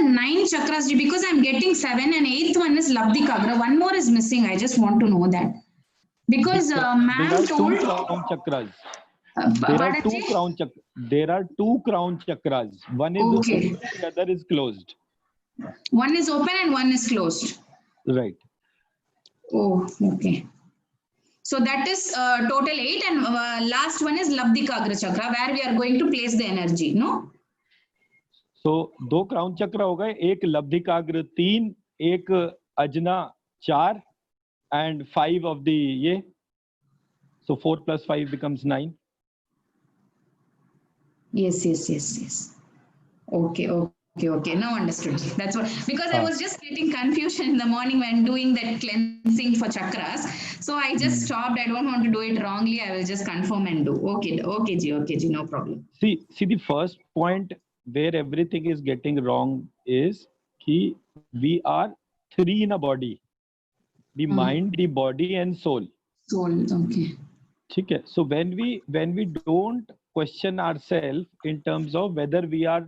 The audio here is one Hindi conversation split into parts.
9 chakras? Because I'm getting 7 and 8th one is Labdikagra. One more is missing. I just want to know that. Because ma'am told... There are 2 crown chakras. There are two crown chakras. One is open, the other is closed. One is open and one is closed. Right. Oh, okay. So that is total 8, and last one is Labdikagra chakra, where we are going to place the energy, no? So 2 crown chakra हो गए, एक लब्धिकाग्र 3, एक अजना 4, and 5 of the ये. So 4 plus 5 becomes 9. Yes. Okay. Now understood. That's what, because I was just getting confusion in the morning when doing that cleansing for chakras. So I just stopped. I don't want to do it wrongly. I will just confirm and do. Okay, Ji, no problem. See the first point where everything is getting wrong is कि we are 3 in a body. The mind, the body and soul. Okay. ठीक है. So when we don't question ourselves in terms of whether we are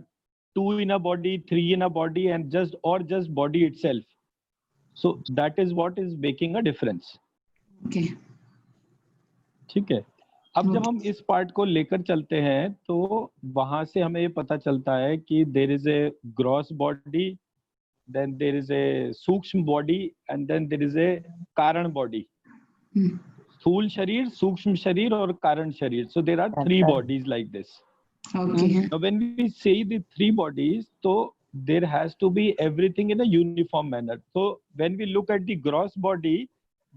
2 in a body, 3 in a body, and just body itself. So that is what is making a difference. Okay. ठीक है. अब जब हम इस पार्ट को लेकर चलते हैं तो वहां से हमें ये पता चलता है कि there is a gross body, then there is a सूक्ष्म body, and then there is a कारण body. स्थूल शरीर, सूक्ष्म शरीर और कारण शरीर. So there are 3 bodies like this. Okay. Now when we say the 3 bodies, so there has to be everything in a uniform manner. So when we look at the gross body,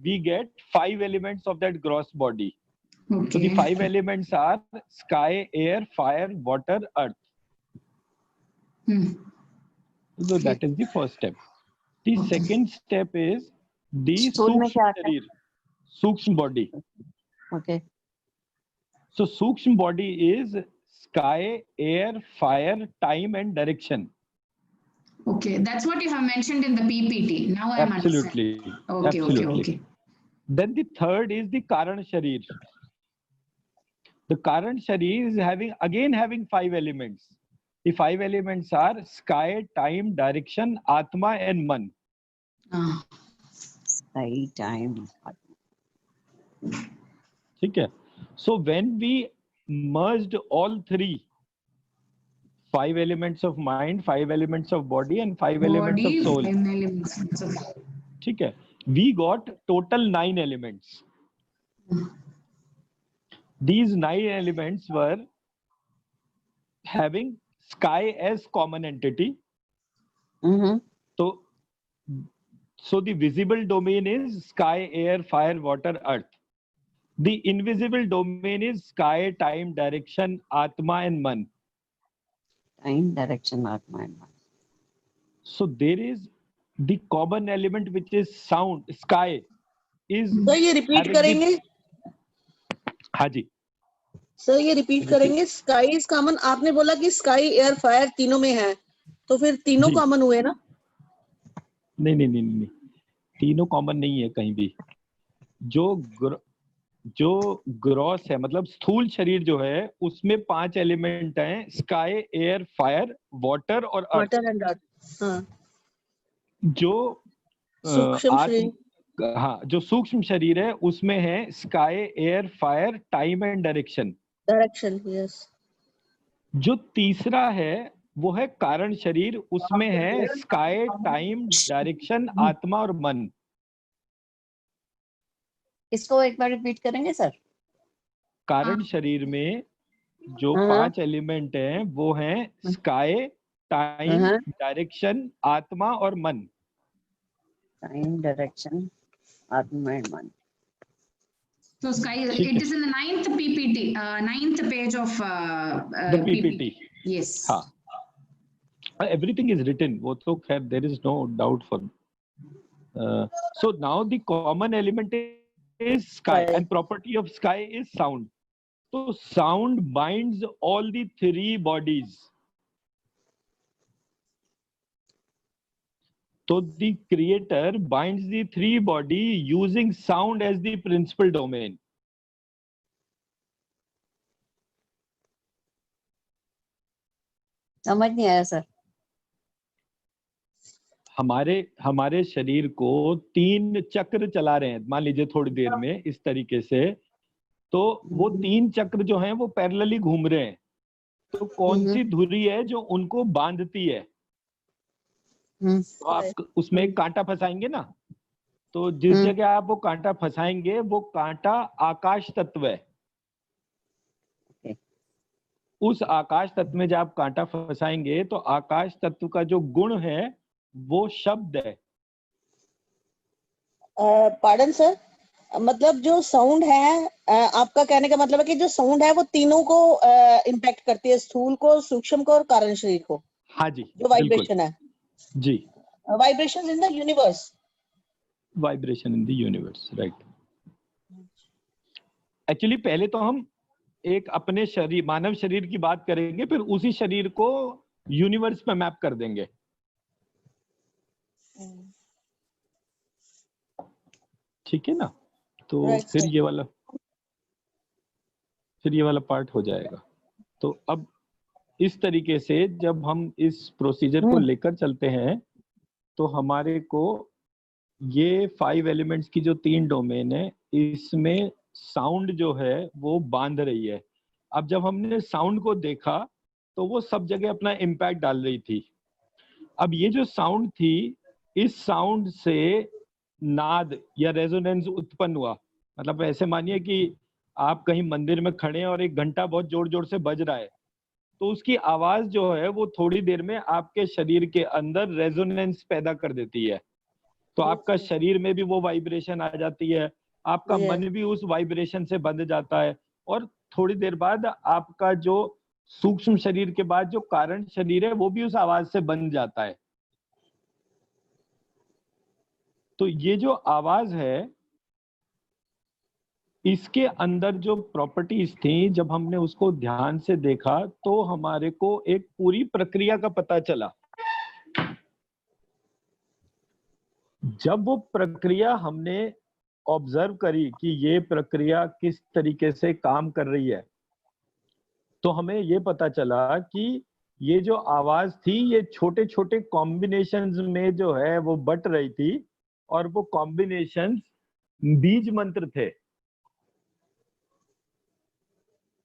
we get 5 elements of that gross body. Okay. So the 5 elements are sky, air, fire, water, earth. So that is the first step. The second step is the Sukshma Sharir, Sukshma body. Okay. So Sukshma body is sky, air, fire, time and direction. Okay, that's what you have mentioned in the PPT. Now I am Absolutely. Okay. Then the third is the Karan Sharir. The Karan Sharir is having 5 elements. The 5 elements are sky, time, direction, Atma and Man. Sky, time. Okay. So when we merged all 3, 5 elements of mind, 5 elements of body and 5 elements of soul. 5 elements. Okay. We got total 9 elements. These 9 elements were having sky as common entity. So the visible domain is sky, air, fire, water, earth. The invisible domain is sky, time, direction, Atma and Man. Time, direction, Atma and Man. So there is the common element which is sound. Sky is. तो ये repeat करेंगे? हाँ जी. सर ये रिपीट करेंगे. Sky is common. आपने बोला कि स्काई, एयर, फायर तीनों में है, तो फिर तीनों कॉमन हुए ना? नहीं, तीनों कॉमन नहीं है कहीं भी. जो ग्रॉस है, मतलब स्थूल शरीर जो है, उसमें 5 एलिमेंट हैं, स्काई, एयर, फायर, वाटर और अर्थ. Water and earth. जो जो सूक्ष्म शरीर है उसमें है sky, air, fire, time and direction. Yes. जो तीसरा है वो है कारण शरीर. उसमें है स्काई, टाइम, डायरेक्शन, आत्मा और मन. इसको एक बार रिपीट करेंगे सर? कारण शरीर में जो 5 एलिमेंट हैं वो हैं स्काई, टाइम, डायरेक्शन, आत्मा और मन. टाइम, डायरेक्शन, आत्मा एंड मन. So sky, it is in the 9th PPT, 9th page of the PPT. Yes. Everything is written. वो तो खैर there is no doubt for. So now the common element is sky and property of sky is sound. So sound binds all the 3 bodies. So the creator binds the 3 body using sound as the principal domain. समझ नहीं आया सर. हमारे शरीर को 3 चक्र चला रहे हैं, मान लीजिए थोड़ी देर में इस तरीके से, तो वो 3 चक्र जो हैं वो पैरेलली घूम रहे हैं। तो कौन सी धुरी है जो उनको बांधती है? तो आप उसमें एक कांटा फंसाएंगे ना, तो जिस जगह आप वो कांटा फंसाएंगे वो कांटा आकाश तत्व है। उस आकाश तत्व में जब आप कांटा फंसाएंगे तो आकाश तत्व का जो गुण है वो शब्द है। पार्डन सर, मतलब जो साउंड है, आपका कहने का मतलब है कि जो साउंड है वो तीनों को इम्पैक्ट करती है, स्थूल को, सूक्ष्म को और कारण शरीर को। हाँ जी, जो वाइब्रेशन है जी, vibration in the universe. Vibration in the universe, right. Actually पहले तो हम एक अपने शरीर, मानव शरीर की बात करेंगे, फिर उसी शरीर को यूनिवर्स में मैप कर देंगे। ठीक है ना? तो फिर ये वाला पार्ट हो जाएगा। तो अब इस तरीके से जब हम इस प्रोसीजर को लेकर चलते हैं तो हमारे को ये 5 एलिमेंट्स की जो 3 डोमेन है, इसमें साउंड जो है वो बांध रही है। अब जब हमने साउंड को देखा तो वो सब जगह अपना इम्पैक्ट डाल रही थी। अब ये जो साउंड थी, इस साउंड से नाद या रेजोनेंस उत्पन्न हुआ। मतलब ऐसे मानिए कि आप कहीं मंदिर में खड़े हैं और एक घंटा बहुत जोर जोर से बज रहा है, तो उसकी आवाज जो है वो थोड़ी देर में आपके शरीर के अंदर रेजोनेंस पैदा कर देती है। तो आपका शरीर में भी वो वाइब्रेशन आ जाती है, आपका मन भी उस वाइब्रेशन से बंध जाता है, और थोड़ी देर बाद आपका जो सूक्ष्म शरीर के बाद जो कारण शरीर है वो भी उस आवाज से बंध जाता है। तो ये जो आवाज है, इसके अंदर जो प्रॉपर्टीज थी, जब हमने उसको ध्यान से देखा तो हमारे को एक पूरी प्रक्रिया का पता चला। जब वो प्रक्रिया हमने ऑब्जर्व करी कि ये प्रक्रिया किस तरीके से काम कर रही है, तो हमें ये पता चला कि ये जो आवाज थी ये छोटे छोटे कॉम्बिनेशंस में जो है वो बट रही थी, और वो कॉम्बिनेशंस बीज मंत्र थे।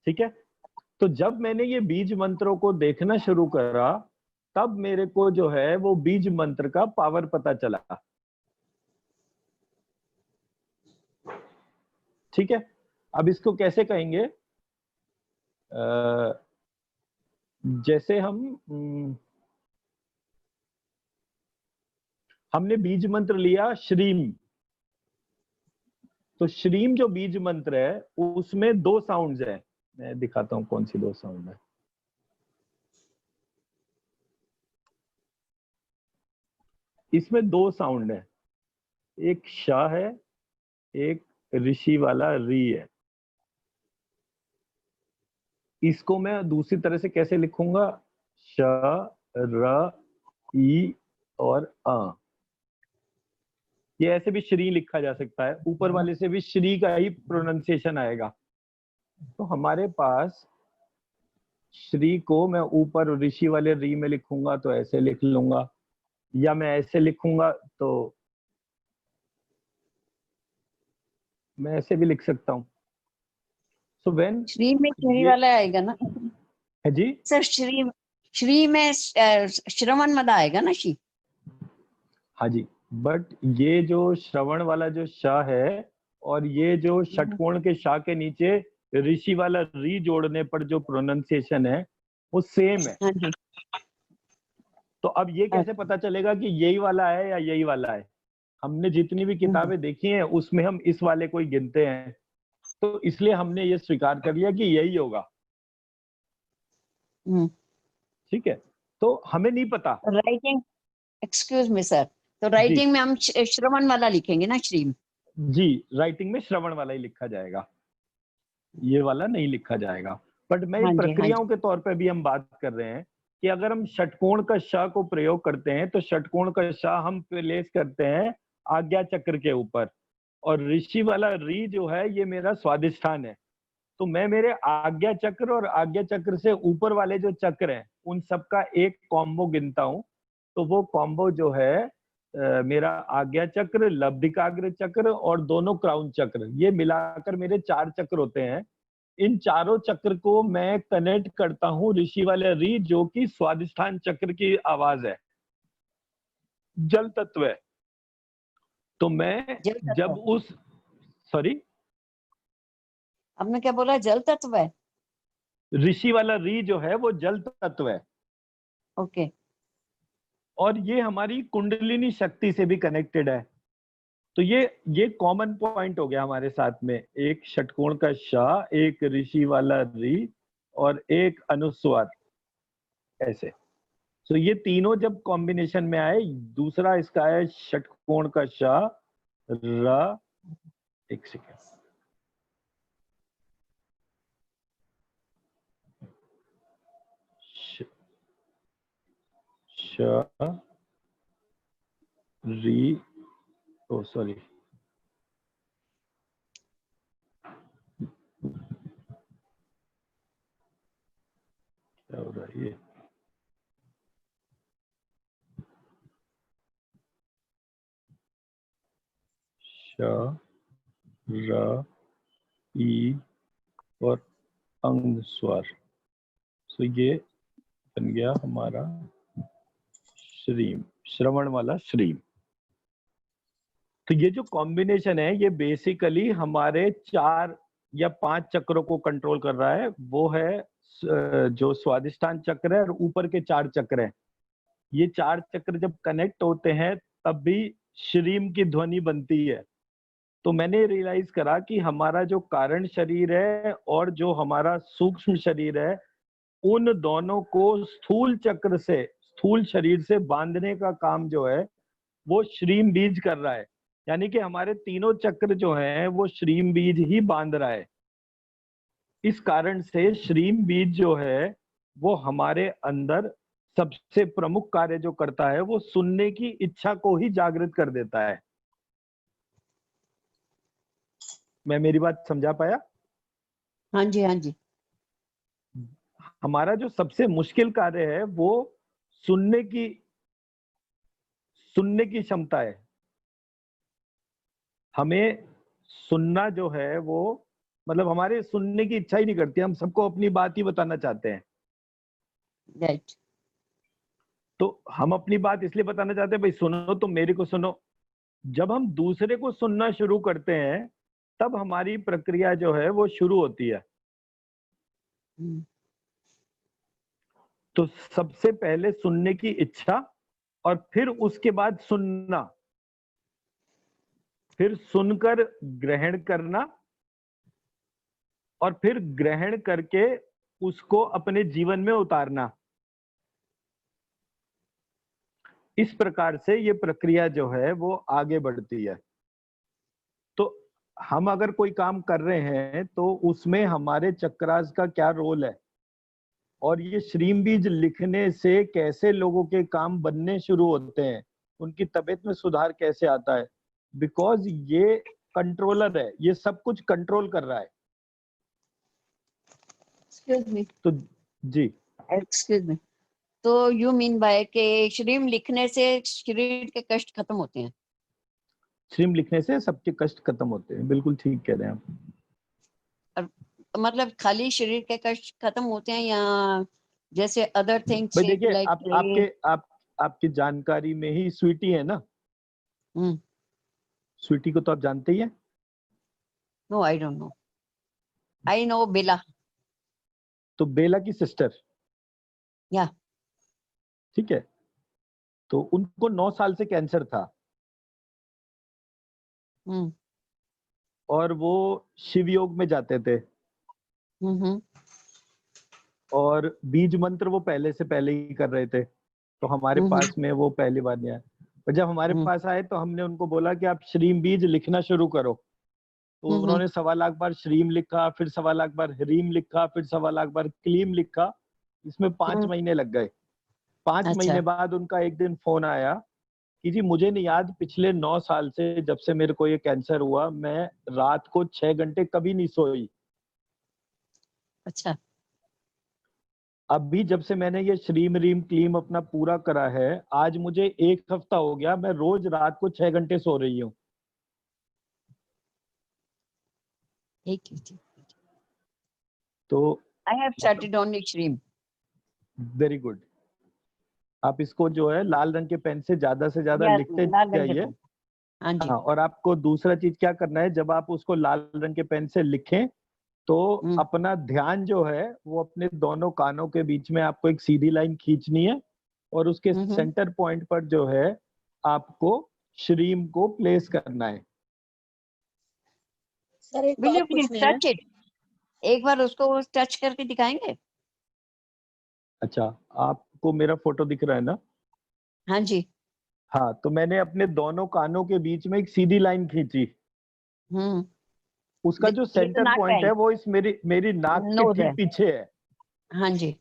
ठीक है? तो जब मैंने ये बीज मंत्रों को देखना शुरू करा, तब मेरे को जो है वो बीज मंत्र का पावर पता चला। ठीक है? अब इसको कैसे कहेंगे? जैसे हमने बीज मंत्र लिया श्रीम, तो श्रीम जो बीज मंत्र है उसमें 2 साउंड्स हैं। मैं दिखाता हूं कौन सी 2 साउंड है। इसमें 2 साउंड है, एक श है, एक ऋषि वाला री है। इसको मैं दूसरी तरह से कैसे लिखूंगा? श, र, ई और अ। ये ऐसे भी श्री लिखा जा सकता है, ऊपर वाले से भी श्री का ही प्रोनाउंसिएशन आएगा। तो हमारे पास श्री को मैं ऊपर ऋषि वाले री में लिखूंगा तो ऐसे लिख लूंगा, या मैं ऐसे लिखूंगा तो मैं ऐसे भी लिख सकता हूँ। सो व्हेन श्री में श्री वाला आएगा ना है जी सर? श्री में श्रवण वाला आएगा ना श्री? हाँ जी, बट ये जो श्रवण वाला जो श है, और ये जो षटकोण के श के नीचे ऋषि वाला री जोड़ने पर जो प्रोनाउंसिएशन है वो सेम है। हाँ जी। तो अब ये कैसे पता चलेगा कि यही वाला है या यही वाला है? हमने जितनी भी किताबें देखी हैं उसमें हम इस वाले को ही गिनते हैं, तो इसलिए हमने ये स्वीकार कर लिया कि यही होगा। ठीक है? तो हमें नहीं पता। राइटिंग, एक्सक्यूज मी सर, तो राइटिंग में हम श्रवण वाला लिखेंगे ना श्री? जी, राइटिंग में श्रवण वाला ही लिखा जाएगा, ये वाला नहीं लिखा जाएगा। बट मैं एक प्रक्रियाओं के तौर पे भी हम बात कर रहे हैं कि अगर हम षटकोण का श को प्रयोग करते हैं तो षटकोण का श हम प्लेस करते हैं आज्ञा चक्र के ऊपर, और ऋषि वाला री जो है ये मेरा स्वादिष्ठान है। तो मैं मेरे आज्ञा चक्र और आज्ञा चक्र से ऊपर वाले जो चक्र हैं उन सबका एक कॉम्बो गिनता हूं, तो वो कॉम्बो जो है मेरा आज्ञा चक्र, लब्धिकाग्र चक्र और दोनों क्राउन चक्र, ये मिलाकर मेरे 4 चक्र होते हैं। इन चारों चक्र को मैं कनेक्ट करता हूँ ऋषि वाले री, जो कि स्वादिष्ठान चक्र की आवाज है, जल तत्व है। तो मैं जल तत्व। जब उस सॉरी आपने क्या बोला? जल तत्व है। ऋषि वाला री जो है वो जल तत्व है, ओके। और ये हमारी कुंडलिनी शक्ति से भी कनेक्टेड है। तो ये कॉमन पॉइंट हो गया हमारे साथ में, एक षटकोण का शाह, एक ऋषि वाला री और एक अनुस्वार, ऐसे। तो ये तीनों जब कॉम्बिनेशन में आए, दूसरा इसका है षटकोण का शाह, र, एक सेकेंड, श, री, ओ सॉरी, क्या हो रहा है ये, श, र, ई और अंग स्वर। तो ये बन गया हमारा श्रीम, श्रवण वाला श्रीम। तो ये जो कॉम्बिनेशन है, ये बेसिकली हमारे 4 या 5 चक्रों को कंट्रोल कर रहा है। वो है जो स्वादिष्ठान चक्र है और ऊपर के 4 चक्र हैं। ये 4 चक्र जब कनेक्ट होते हैं तब भी श्रीम की ध्वनि बनती है। तो मैंने रियलाइज करा कि हमारा जो कारण शरीर है और जो हमारा सूक्ष्म शरीर है, उन दोनों को स्थूल चक्र से, स्थूल शरीर से बांधने का काम जो है वो श्रीम बीज कर रहा है। यानी कि हमारे तीनों चक्र जो हैं वो श्रीम बीज ही बांध रहा है। इस कारण से श्रीम बीज जो है वो हमारे अंदर सबसे प्रमुख कार्य जो करता है वो सुनने की इच्छा को ही जागृत कर देता है। मैं मेरी बात समझा पाया? हाँ जी, हाँ जी। हमारा जो सबसे मुश्किल कार्य है वो सुनने की क्षमता है। हमें सुनना जो है वो, मतलब हमारे सुनने की इच्छा ही नहीं करती, हम सबको अपनी बात ही बताना चाहते हैं। राइट। तो हम अपनी बात इसलिए बताना चाहते हैं, भाई सुनो तो मेरे को सुनो। जब हम दूसरे को सुनना शुरू करते हैं तब हमारी प्रक्रिया जो है वो शुरू होती है। तो सबसे पहले सुनने की इच्छा, और फिर उसके बाद सुनना, फिर सुनकर ग्रहण करना, और फिर ग्रहण करके उसको अपने जीवन में उतारना। इस प्रकार से ये प्रक्रिया जो है वो आगे बढ़ती है। तो हम अगर कोई काम कर रहे हैं तो उसमें हमारे चक्रास का क्या रोल है, और ये श्रीम बीज लिखने से कैसे लोगों के काम बनने शुरू होते हैं, उनकी तबीयत में सुधार कैसे आता है, बिकॉज ये कंट्रोलर है, ये सब कुछ कंट्रोल कर रहा है। एक्सक्यूज मी, तो जी, एक्सक्यूज मी। तो यू मीन बाय के श्रीम लिखने से शरीर के कष्ट खत्म होते हैं? श्रीम लिखने से सबके कष्ट खत्म होते हैं, बिल्कुल ठीक कह रहे हैं आप। मतलब खाली शरीर के कष्ट खत्म होते हैं या जैसे अदर थिंग्स भाई देखिए, लाइक आपकी जानकारी में ही स्वीटी है ना, स्वीटी को तो आप जानते ही हैं। No, I don't know. I know Bela. तो बेला की सिस्टर, या ठीक है, तो उनको 9 साल से कैंसर था, और वो शिव योग में जाते थे, और बीज मंत्र वो पहले से पहले ही कर रहे थे। तो हमारे पास में वो पहली बार नहीं आए, और जब हमारे पास आए तो हमने उनको बोला कि आप श्रीम बीज लिखना शुरू करो। तो उन्होंने 1.25 लाख बार श्रीम लिखा, फिर 1.25 लाख बार ह्रीम लिखा, फिर 1.25 लाख बार क्लीम लिखा। इसमें 5 महीने लग गए। 5 अच्छा। महीने बाद उनका एक दिन फोन आया कि जी मुझे नहीं याद, पिछले 9 साल से जब से मेरे को ये कैंसर हुआ, मैं रात को 6 घंटे कभी नहीं सोई। अच्छा। अभी जब से मैंने ये श्रीम रीम क्लीम अपना पूरा करा है, आज मुझे 1 हफ्ता हो गया, मैं रोज रात को 6 घंटे सो रही हूँ। ठीक है, ठीक। तो I have started only Shreem. Very good. आप इसको जो है लाल रंग के पेन से ज्यादा या लिखते लाल रंग के जाइए। पेन। हाँ जी। हाँ, और आपको दूसरा चीज क्या करना है, जब आप उसको लाल रंग के पेन से लिखें तो अपना ध्यान जो है वो अपने दोनों कानों के बीच में आपको एक सीधी लाइन खींचनी है, और उसके सेंटर पॉइंट पर जो है आपको श्रीम को प्लेस करना है। सर एक Will you बात please पूछनी है। touch it? एक बार उसको टच करके दिखाएंगे? अच्छा, आपको मेरा फोटो दिख रहा है ना? हाँ जी। हाँ, तो मैंने अपने दोनों कानों के बीच में एक सीधी लाइन खींची। उसका जो सेंटर पॉइंट है वो इस मेरी नाक के नोज है। ठीक पीछे है। हाँ जी।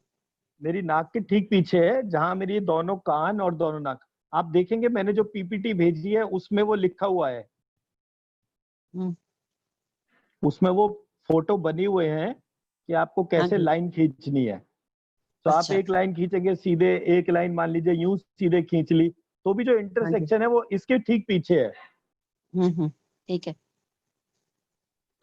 मेरी नाक के ठीक पीछे है, जहां मेरी दोनों कान और दोनों नाक। आप देखेंगे मैंने जो पीपीटी भेजी है उसमें वो लिखा हुआ है, उसमें वो फोटो बनी हुए हैं कि आपको कैसे लाइन खींचनी है। तो आप एक लाइन खींचेंगे सीधे, एक लाइन मान लीजिए यूं सीधे खींच ली, तो भी जो इंटरसेक्शन है वो इसके ठीक पीछे है। ठीक है।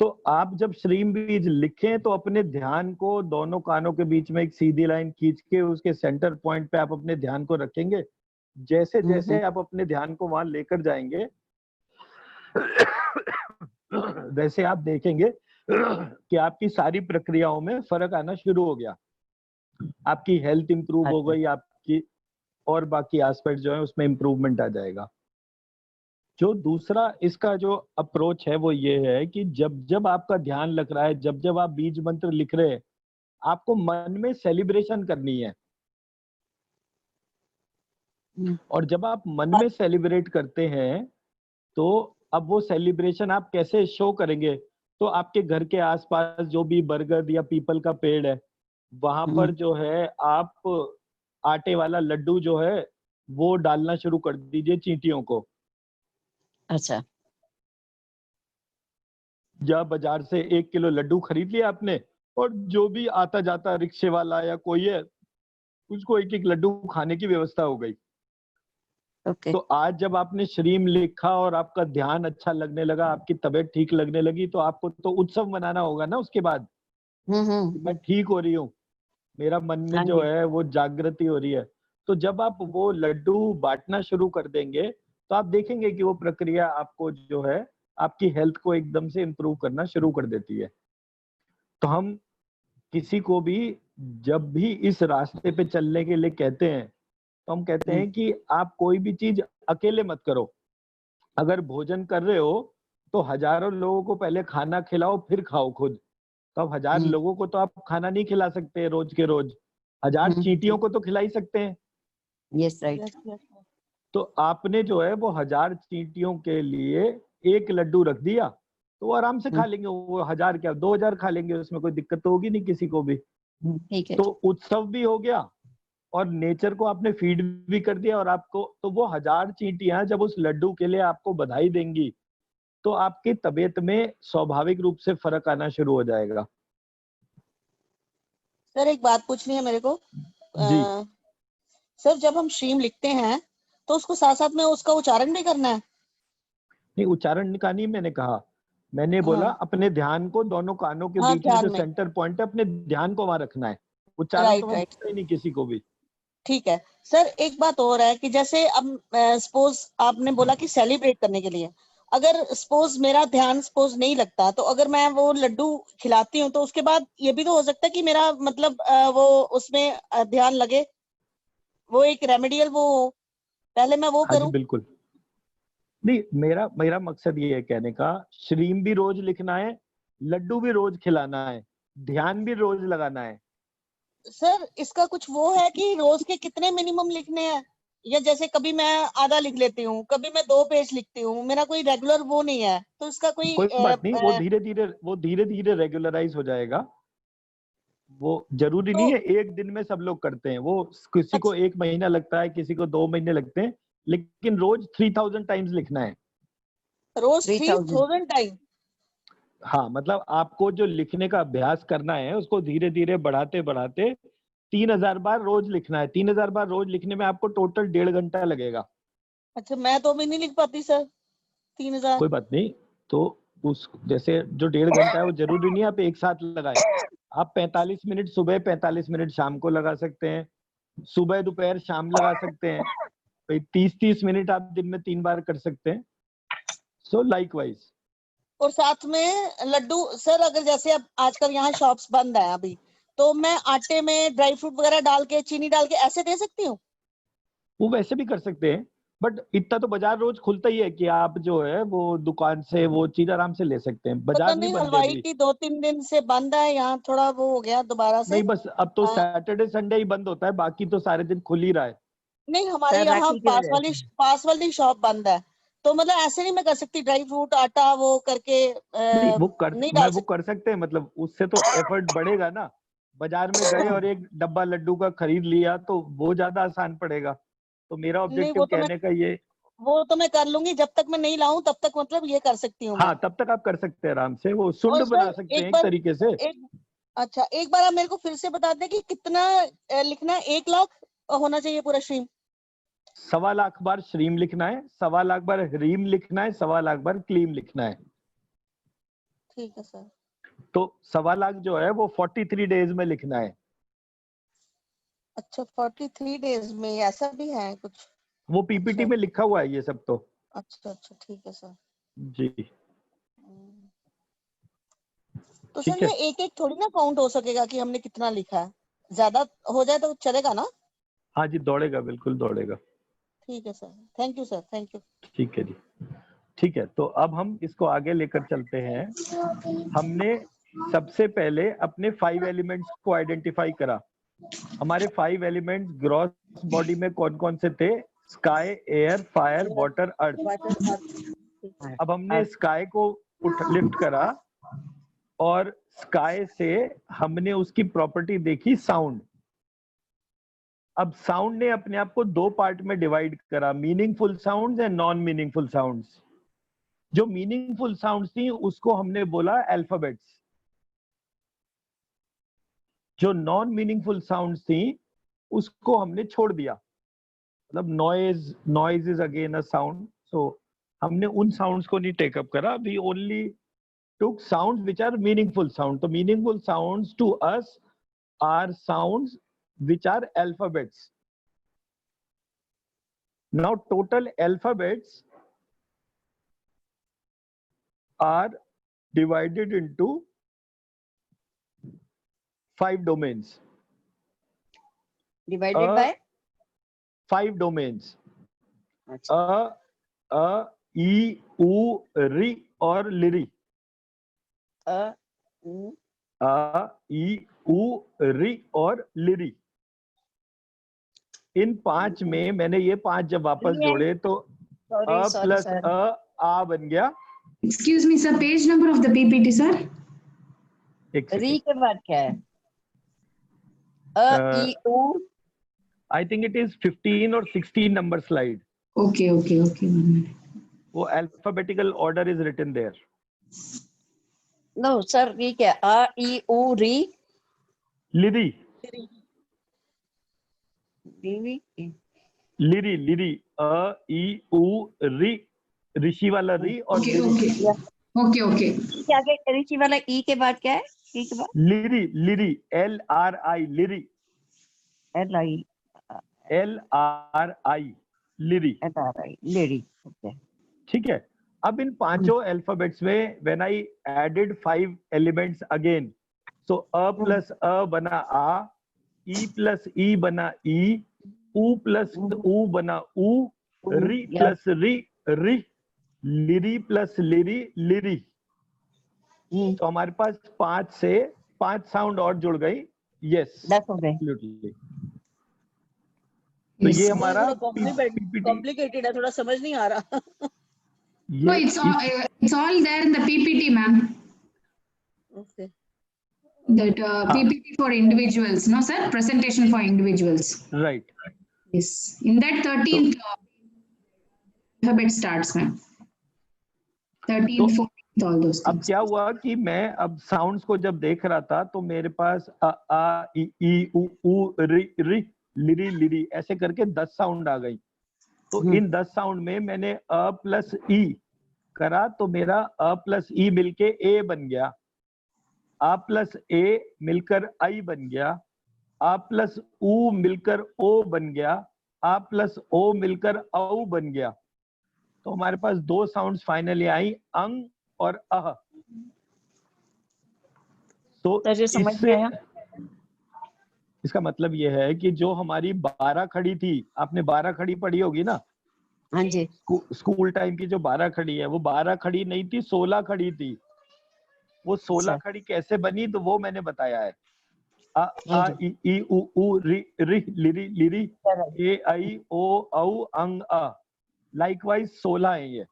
तो आप जब श्रीम बीज लिखें तो अपने ध्यान को दोनों कानों के बीच में एक सीधी लाइन खींच के उसके सेंटर पॉइंट पे आप अपने ध्यान को रखेंगे। जैसे जैसे आप अपने ध्यान को वहां लेकर जाएंगे वैसे आप देखेंगे कि आपकी सारी प्रक्रियाओं में फर्क आना शुरू हो गया। आपकी हेल्थ इंप्रूव हो गई, आपकी और बाकी एस्पेक्ट जो है उसमें इंप्रूवमेंट आ जाएगा। जो दूसरा इसका जो अप्रोच है वो ये है कि जब जब आपका ध्यान लग रहा है, जब जब आप बीज मंत्र लिख रहे हैं, आपको मन में सेलिब्रेशन करनी है। और जब आप मन में सेलिब्रेट करते हैं तो अब वो सेलिब्रेशन आप कैसे शो करेंगे, तो आपके घर के आसपास जो भी बरगद या पीपल का पेड़ है वहां पर जो है आप आटे वाला लड्डू जो है वो डालना शुरू कर दीजिए चींटियों को। अच्छा। या बाजार से 1 किलो लड्डू खरीद लिया आपने, और जो भी आता जाता रिक्शे वाला या कोई है उसको एक एक लड्डू खाने की व्यवस्था हो गई। तो आज जब आपने श्रीम लिखा और आपका ध्यान अच्छा लगने लगा, आपकी तबीयत ठीक लगने लगी, तो आपको तो उत्सव मनाना होगा ना उसके बाद। मैं ठीक हो रही हूँ, मेरा मन में जो है वो जागृति हो रही है। तो जब आप वो लड्डू बांटना शुरू कर देंगे तो आप देखेंगे कि वो प्रक्रिया आपको जो है आपकी हेल्थ को एकदम से इम्प्रूव करना शुरू कर देती है। तो हम किसी को भी जब भी इस रास्ते पे चलने के लिए कहते हैं तो हम कहते हैं कि आप कोई भी चीज अकेले मत करो। अगर भोजन कर रहे हो तो हजारों लोगों को पहले खाना खिलाओ फिर खाओ खुद। तो अब 1000 लोगों को तो आप खाना नहीं खिला सकते रोज के रोज, 1000 चींटियों को तो खिला ही सकते हैं। Yes, right. तो आपने जो है वो 1000 चींटियों के लिए एक लड्डू रख दिया तो वो आराम से खा लेंगे। वो 1000 क्या 2000 खा लेंगे, उसमें कोई दिक्कत तो होगी नहीं किसी को भी। ठीक है। तो उत्सव भी हो गया और नेचर को आपने फीड भी कर दिया, और आपको तो वो 1000 चींटियां जब उस लड्डू के लिए आपको बधाई देंगी तो आपकी तबीयत में स्वाभाविक रूप से फर्क आना शुरू हो जाएगा। सर एक बात पूछनी है मेरे को। जी। सर जब हम श्रीम लिखते हैं तो उसको साथ साथ में उसका उच्चारण भी करना है? नहीं, उच्चारण का नहीं मैंने कहा, मैंने बोला अपने ध्यान को दोनों कानों के बीच में जो सेंटर पॉइंट है अपने ध्यान को वहां रखना है। उच्चारण तो मैं बोलता ही नहीं किसी को भी। ठीक है सर। एक बात और है कि जैसे अब सपोज आपने बोला कि सेलिब्रेट करने के लिए, अगर सपोज मेरा ध्यान सपोज नहीं लगता तो अगर मैं वो लड्डू खिलाती हूँ तो उसके बाद ये भी तो हो सकता है कि मेरा मतलब वो उसमें ध्यान लगे, वो एक रेमेडियल वो पहले मैं वो करूं। बिल्कुल नहीं, मेरा मकसद ये है कहने का, श्रीम भी रोज लिखना है, लड्डू भी रोज खिलाना है, ध्यान भी रोज लगाना है। सर इसका कुछ वो है कि रोज के कितने मिनिमम लिखने हैं, या जैसे कभी मैं आधा लिख लेती हूँ, कभी मैं 2 पेज लिखती हूँ, मेरा कोई रेगुलर वो नहीं है, तो इसका कोई बात नहीं, वो धीरे धीरे रेगुलराइज हो जाएगा। वो जरूरी नहीं है एक दिन में सब लोग करते हैं, वो किसी को 1 महीना लगता है, किसी को 2 महीने लगते हैं, लेकिन रोज 3000 टाइम्स लिखना है। रोज 3000 टाइम? हाँ, मतलब आपको जो लिखने का अभ्यास करना है उसको धीरे धीरे बढ़ाते बढ़ाते 3000 बार रोज लिखना है। 3000 बार रोज लिखने में आपको टोटल 1.5 घंटा लगेगा। अच्छा, मैं तो भी नहीं लिख पाती सर 3000। कोई बात नहीं, तो उस जैसे जो 1.5 घंटा है वो जरूरी नहीं आप एक साथ लगाएं। आप 45 मिनट सुबह, 45 मिनट शाम को लगा सकते हैं, सुबह दोपहर शाम लगा सकते हैं। 30-30 मिनट आप दिन में 3 बार कर सकते हैं। सो लाइकवाइज। और साथ में लड्डू सर, अगर जैसे अब आजकल यहाँ शॉप्स बंद है अभी, तो मैं आटे में ड्राई फ्रूट वगैरह डाल के, चीनी डाल के ऐसे दे सकती हूँ? वो वैसे भी कर सकते हैं, बट इतना तो बाजार रोज खुलता ही है कि आप जो है वो दुकान से वो चीज आराम से ले सकते हैं। पता बाजार नहीं, नहीं बंद है हलवाई अभी। की 2-3 दिन से बंद है यहाँ, थोड़ा वो हो गया दोबारा से। नहीं, बस अब तो हाँ। सैटरडे संडे ही बंद होता है, बाकी तो सारे दिन खुल ही रहा है। नहीं, हमारे सर यहाँ राखी की वजह से। पास वाली शॉप बंद है, तो मतलब ऐसे नहीं मैं कर सकती ड्राई फ्रूट आटा वो करके नहीं, नहीं डाल वो सकती? कर सकते हैं, मतलब उससे तो एफर्ट बढ़ेगा ना। बाजार में गए और एक डब्बा लड्डू का खरीद लिया तो वो ज्यादा आसान पड़ेगा। तो मेरा नहीं, ऑब्जेक्टिव कहने का ये। वो तो मैं कर लूंगी, जब तक मैं नहीं लाऊं तब तक मतलब ये कर सकती हूँ मैं। हाँ, तब तक आप कर सकते हैं आराम से, वो सुंड और बना सर सकते हैं एक एक बार तरीके से। अच्छा, एक बार आप मेरे को फिर से बता दें कि कितना लिखना है? 1 लाख होना चाहिए पूरा स्ट्रीम? 1.25 लाख बार श्रीम लिखना है, 1.25 लाख बार ह्रीम लिखना है, 1.25 लाख बार क्लीम लिखना है। ठीक है सर। तो 1.25 लाख जो है वो 43 डेज में लिखना है। अच्छा, 43 डेज में, ऐसा भी है कुछ? वो पीपीटी अच्छा में लिखा हुआ है ये सब तो। अच्छा अच्छा, ठीक है सर। जी तो सर ठीक है। ये एक एक थोड़ी ना काउंट हो सकेगा कि हमने कितना लिखा है? ज्यादा हो जाए तो चलेगा ना? हाँ जी, दौड़ेगा, बिल्कुल दौड़ेगा। ठीक है sir, thank you sir, thank you. ठीक है जी। ठीक है, तो अब हम इसको आगे लेकर चलते हैं। हमने सबसे पहले अपने 5 एलिमेंट्स को आइडेंटिफाई करा। हमारे 5 एलिमेंट्स ग्रॉस बॉडी में कौन कौन से थे? स्काई, एयर, फायर, वाटर, अर्थ। अब हमने स्काई को लिफ्ट करा और स्काई से हमने उसकी प्रॉपर्टी देखी साउंड। अब साउंड ने अपने आप को 2 पार्ट में डिवाइड करा, meaningful sounds and non meaningful sounds. जो मीनिंगफुल साउंड्स थी उसको हमने बोला अल्फाबेट्स। जो नॉन मीनिंगफुल साउंड्स थी उसको हमने छोड़ दिया। मतलब noise is again a sound, so हमने उन साउंड्स को नहीं टेकअप करा। We only took sounds which are meaningful sounds. So meaningful sounds to us are sounds which are alphabets. Now total alphabets are divided into 5 domains. Divided by 5 domains. अच्छा, ई, ऊ, री और लिरी। ई, ऊ, री और लिरी। इन 5 में मैंने ये 5 जब वापस जोड़े तो अ प्लस आ बन गया। Excuse me, sir. Page number of the PPT, sir. एक री सेकंड, के बाद क्या है? अ, ई, ऊ। आई थिंक इट इज 15 और 16 number slide. Okay, okay, okay. 1 minute. वो alphabetical order is written there. No sir, री क्या? अ, ई, ऊ, री, लिरी, री, लिरी, लिरी, अ, ई, ऊ, री, ऋषि वाला री और Okay, लिरी। okay. Okay, okay. क्या क्या ऋषि वाला ई के बाद क्या है? ई के बाद लिरी, लिरी, LRI, लिरी, एल आई, LRI, लिरी। L R I, lady. Okay, ठीक है। अब इन 5 अल्फाबेट्स में when I added 5 elements again, so a plus a बना आ, ई प्लस ई बना ई, ऊ प्लस ऊ बना ऊ, री प्लस री री, लिरी प्लस लिरी लिरी। तो हमारे पास 5 से 5 साउंड और जुड़ गई। यस, 10 हो गए। एब्सोल्युटली। तो Yes. ये हमारा कॉम्प्लिकेटेड है, थोड़ा समझ नहीं आ रहा। No, it's all there in the PPT, ma'am. Okay. That PPT for individuals, no, sir? Presentation for individuals. Right. Yes. In that 13th alphabet starts, ma'am. 13th, 14th. all those अब things. क्या हुआ कि मैं अब साउंड्स को जब देख रहा था तो मेरे पास अ आ ई उ रि रि लिरी लिरी ऐसे करके 10 साउंड आ गई। तो इन 10 साउंड में मैंने अ प्लस ई करा तो मेरा अ प्लस ई मिलके ए बन गया, आ प्लस ए मिलकर आई बन गया, आ प्लस उ मिलकर ओ बन गया, आ प्लस ओ मिलकर औ बन गया। तो हमारे पास 2 साउंड्स फाइनली आई, अंग और अह। तो सर ये समझ में आया? इसका मतलब ये है कि जो हमारी 12 खड़ी थी, आपने 12 खड़ी पढ़ी होगी ना, हाँ जी। स्कूल टाइम की जो 12 खड़ी है, वो 12 खड़ी नहीं थी, 16 खड़ी थी। वो 16 अच्छा। खड़ी कैसे बनी तो वो मैंने बताया है। आ हाँ आ जी। ई उ रि रि लिरी लिरी, Correct. ए आई ओ औ अंग अ। लाइकवाइज 16 है ये।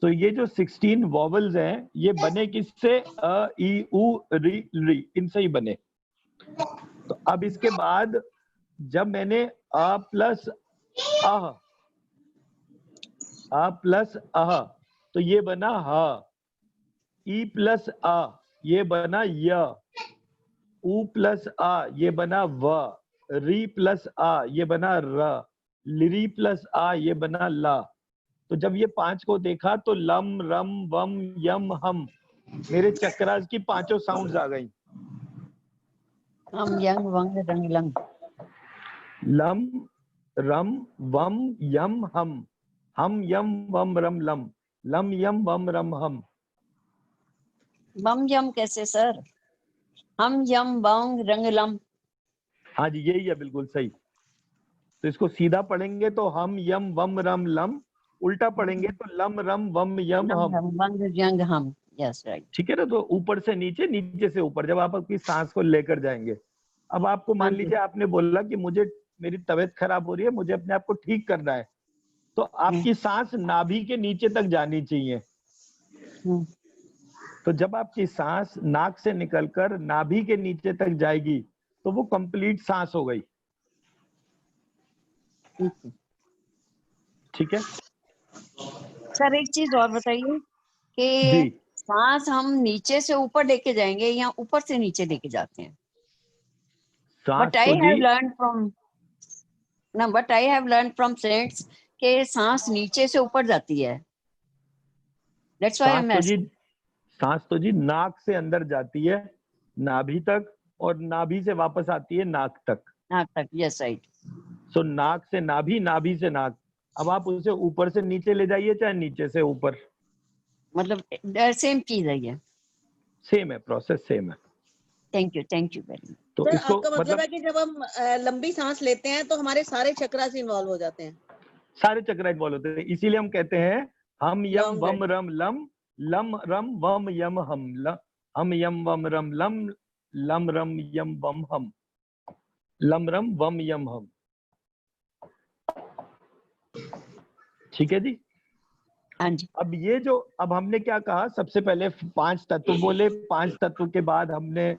तो ये जो 16 वॉवल्स हैं ये बने किससे? अ ई उ रि रि, इनसे ही बने। तो अब इसके बाद जब मैंने अ प्लस अह, अ प्लस अह, तो ये बना ह। ई प्लस आ ये बना य, उ प्लस आ ये बना व, री प्लस आ ये बना र, लिरी प्लस आ ये बना ला। तो जब ये 5 को देखा तो लम रम वम यम हम, मेरे चक्रास की 5 साउंड्स आ गई। हम यंग वंग रंग लंग। लम रम वम यम हम यम वम रम लम, लम यम वम रम हम। बम यम कैसे सर? हम यम बंग रंग लम। हाँ जी यही है, बिल्कुल सही। तो इसको सीधा पढ़ेंगे तो हम यम वम रम लम, उल्टा पढ़ेंगे तो लम रम वम यम हम। वंग यंग हम। Yes right. ठीक है ना? तो ऊपर से नीचे, नीचे से ऊपर, जब आप अपनी सांस को लेकर जाएंगे। अब आपको मान लीजिए आपने बोला कि मुझे मेरी तबीयत खराब हो रही है, मुझे अपने आप को ठीक करना है, तो आपकी सांस नाभि के नीचे तक जानी चाहिए। तो जब आपकी सांस नाक से निकलकर नाभि के नीचे तक जाएगी तो वो कंप्लीट सांस हो गई। ठीक है सर एक चीज और बताइए जी। कि सांस हम नीचे से ऊपर लेके जाएंगे या ऊपर से नीचे लेके जाते हैं? सांस बट आई तो हैव जी, लर्न फ्रॉम सेंट्स के सांस नीचे से ऊपर जाती है। दैट्स व्हाई आई सांस एम तो जी, आस्किंग। सांस तो जी नाक से अंदर जाती है नाभि तक, और नाभि से वापस आती है नाक तक। नाक तक। Yes right. सो नाक से नाभि, नाभि से नाक। अब आप उसे ऊपर से नीचे ले जाइए चाहे नीचे से ऊपर, मतलब सेम चीज है ये। सेम है, प्रोसेस सेम है। Thank you very much. तो सर इसको आपका मतलब है कि जब हम लंबी सांस लेते हैं तो हमारे सारे चक्रास इन्वॉल्व हो जाते हैं? सारे चक्र इन्वॉल्व होते हैं, इसीलिए हम कहते हैं हम यम Long वम रम लम, लम रम वम यम हम, हम यम वम रम लम, लम रम यम वम हम, लम रम वम यम हम। ठीक है जी। हाँ जी। अब ये जो, अब हमने क्या कहा, सबसे पहले 5 तत्व बोले, 5 तत्व के बाद हमने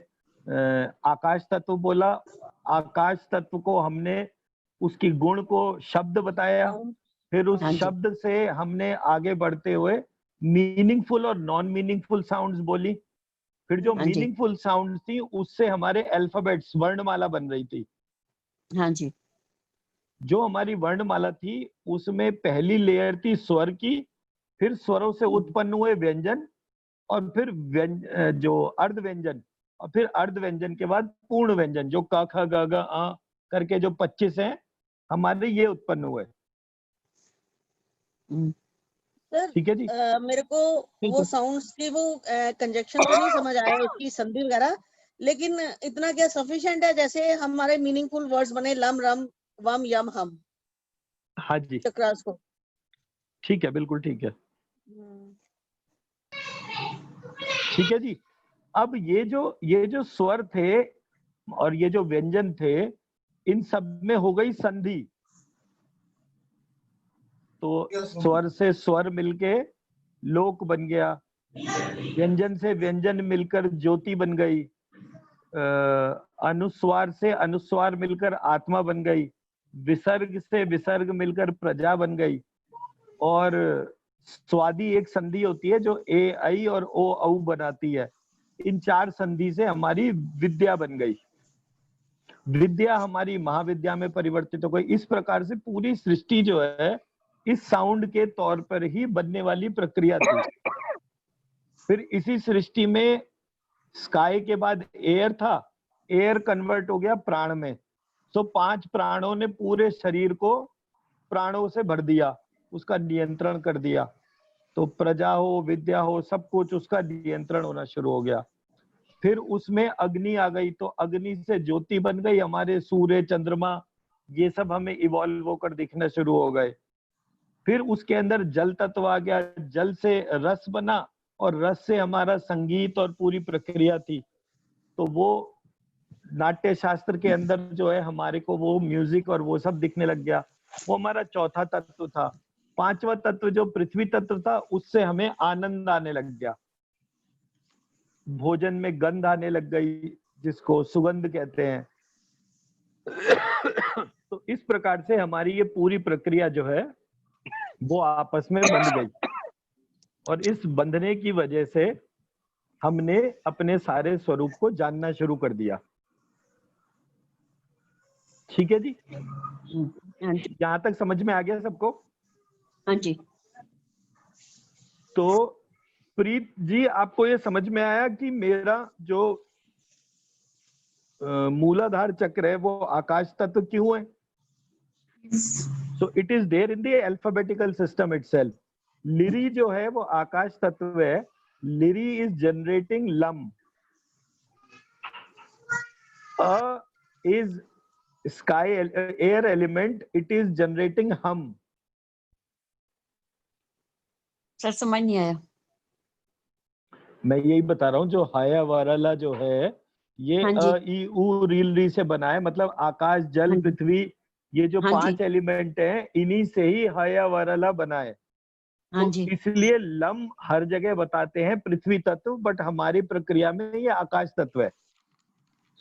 आकाश तत्व बोला। आकाश तत्व को हमने उसकी गुण को शब्द बताया, फिर उस हाँ जी। शब्द से हमने आगे बढ़ते हुए मीनिंगफुल और नॉन मीनिंगफुल साउंड्स बोली। फिर जो हाँ जी। मीनिंगफुल साउंड्स थी उससे हमारे अल्फाबेट्स, वर्णमाला बन रही थी। हाँ जी। जो हमारी वर्णमाला थी उसमें पहली लेयर थी स्वर की, फिर स्वरों से उत्पन्न हुए व्यंजन, और फिर जो अर्ध व्यंजन, और फिर अर्ध व्यंजन के बाद पूर्ण व्यंजन, जो क ख ग घ आ करके जो 25 हैं हमारे, ये उत्पन्न हुए। सर ठीक है जी। मेरे को वो साउंड्स की वो कंजक्शन तो नहीं समझ आया, उसकी संधि वगैरह, लेकिन इतना क्या सफिशिएंट है जैसे हमारे मीनिंगफुल वर्ड्स बने लम रम वम यम हम हाँ जी चक्रास को? ठीक है, बिल्कुल ठीक है। ठीक है जी। अब ये जो स्वर थे और ये जो व्यंजन थे, इन सब में हो गई संधि। तो स्वर से स्वर मिलके लोक बन गया, व्यंजन से व्यंजन मिलकर ज्योति बन गई, अनुस्वार से अनुस्वार मिलकर आत्मा बन गई, विसर्ग से विसर्ग मिलकर प्रजा बन गई, और स्वादी एक संधि होती है जो ए आई और ओ औ बनाती है। इन 4 संधि से हमारी विद्या बन गई। विद्या हमारी महाविद्या में परिवर्तित हो गई। इस प्रकार से पूरी सृष्टि जो है इस साउंड के तौर पर ही बनने वाली प्रक्रिया थी। फिर इसी सृष्टि में स्काई के बाद एयर था, एयर कन्वर्ट हो गया प्राण में। तो 5 प्राणों ने पूरे शरीर को प्राणों से भर दिया, उसका नियंत्रण कर दिया। तो प्रजा हो, विद्या हो, सब कुछ उसका नियंत्रण होना शुरू हो गया। फिर उसमें अग्नि आ गई, तो अग्नि से ज्योति बन गई। हमारे सूर्य, चंद्रमा, ये सब हमें इवॉल्व होकर दिखना शुरू हो गए। फिर उसके अंदर जल तत्व आ गया, जल से रस बना और रस से हमारा संगीत और पूरी प्रक्रिया थी। तो वो नाट्य शास्त्र के अंदर जो है हमारे को वो म्यूजिक और वो सब दिखने लग गया। वो हमारा चौथा तत्व था। 5वां तत्व जो पृथ्वी तत्व था, उससे हमें आनंद आने लग गया। भोजन में गंध आने लग गई, जिसको सुगंध कहते हैं। तो इस प्रकार से हमारी ये पूरी प्रक्रिया जो है वो आपस में बंध गई, और इस बंधने की वजह से हमने अपने सारे स्वरूप को जानना शुरू कर दिया। ठीक है जी, हाँ जी, यहां तक समझ में आ गया सबको? हाँ जी। तो प्रीत जी, आपको ये समझ में आया कि मेरा जो मूलाधार चक्र है वो आकाश तत्व क्यों है? So it is there in the alphabetical system itself. लिरी जो है वो आकाश तत्व है। लिरी is generating lump. A is sky air element, it is generating hum. Sir समझ नहीं आया। मैं यही बता रहा हूँ, जो हाया वाराला जो है ये हाँ जी। अ ई उ रील री से बना है। मतलब आकाश, जल, हाँ जी। पृथ्वी, ये जो हाँ 5 जी। एलिमेंट हैं, इन्हीं से ही हाया वाराला बना है। हाँ तो जी। इसलिए लम हर जगह बताते हैं पृथ्वी तत्व, बट हमारी प्रक्रिया में ये आकाश तत्व है।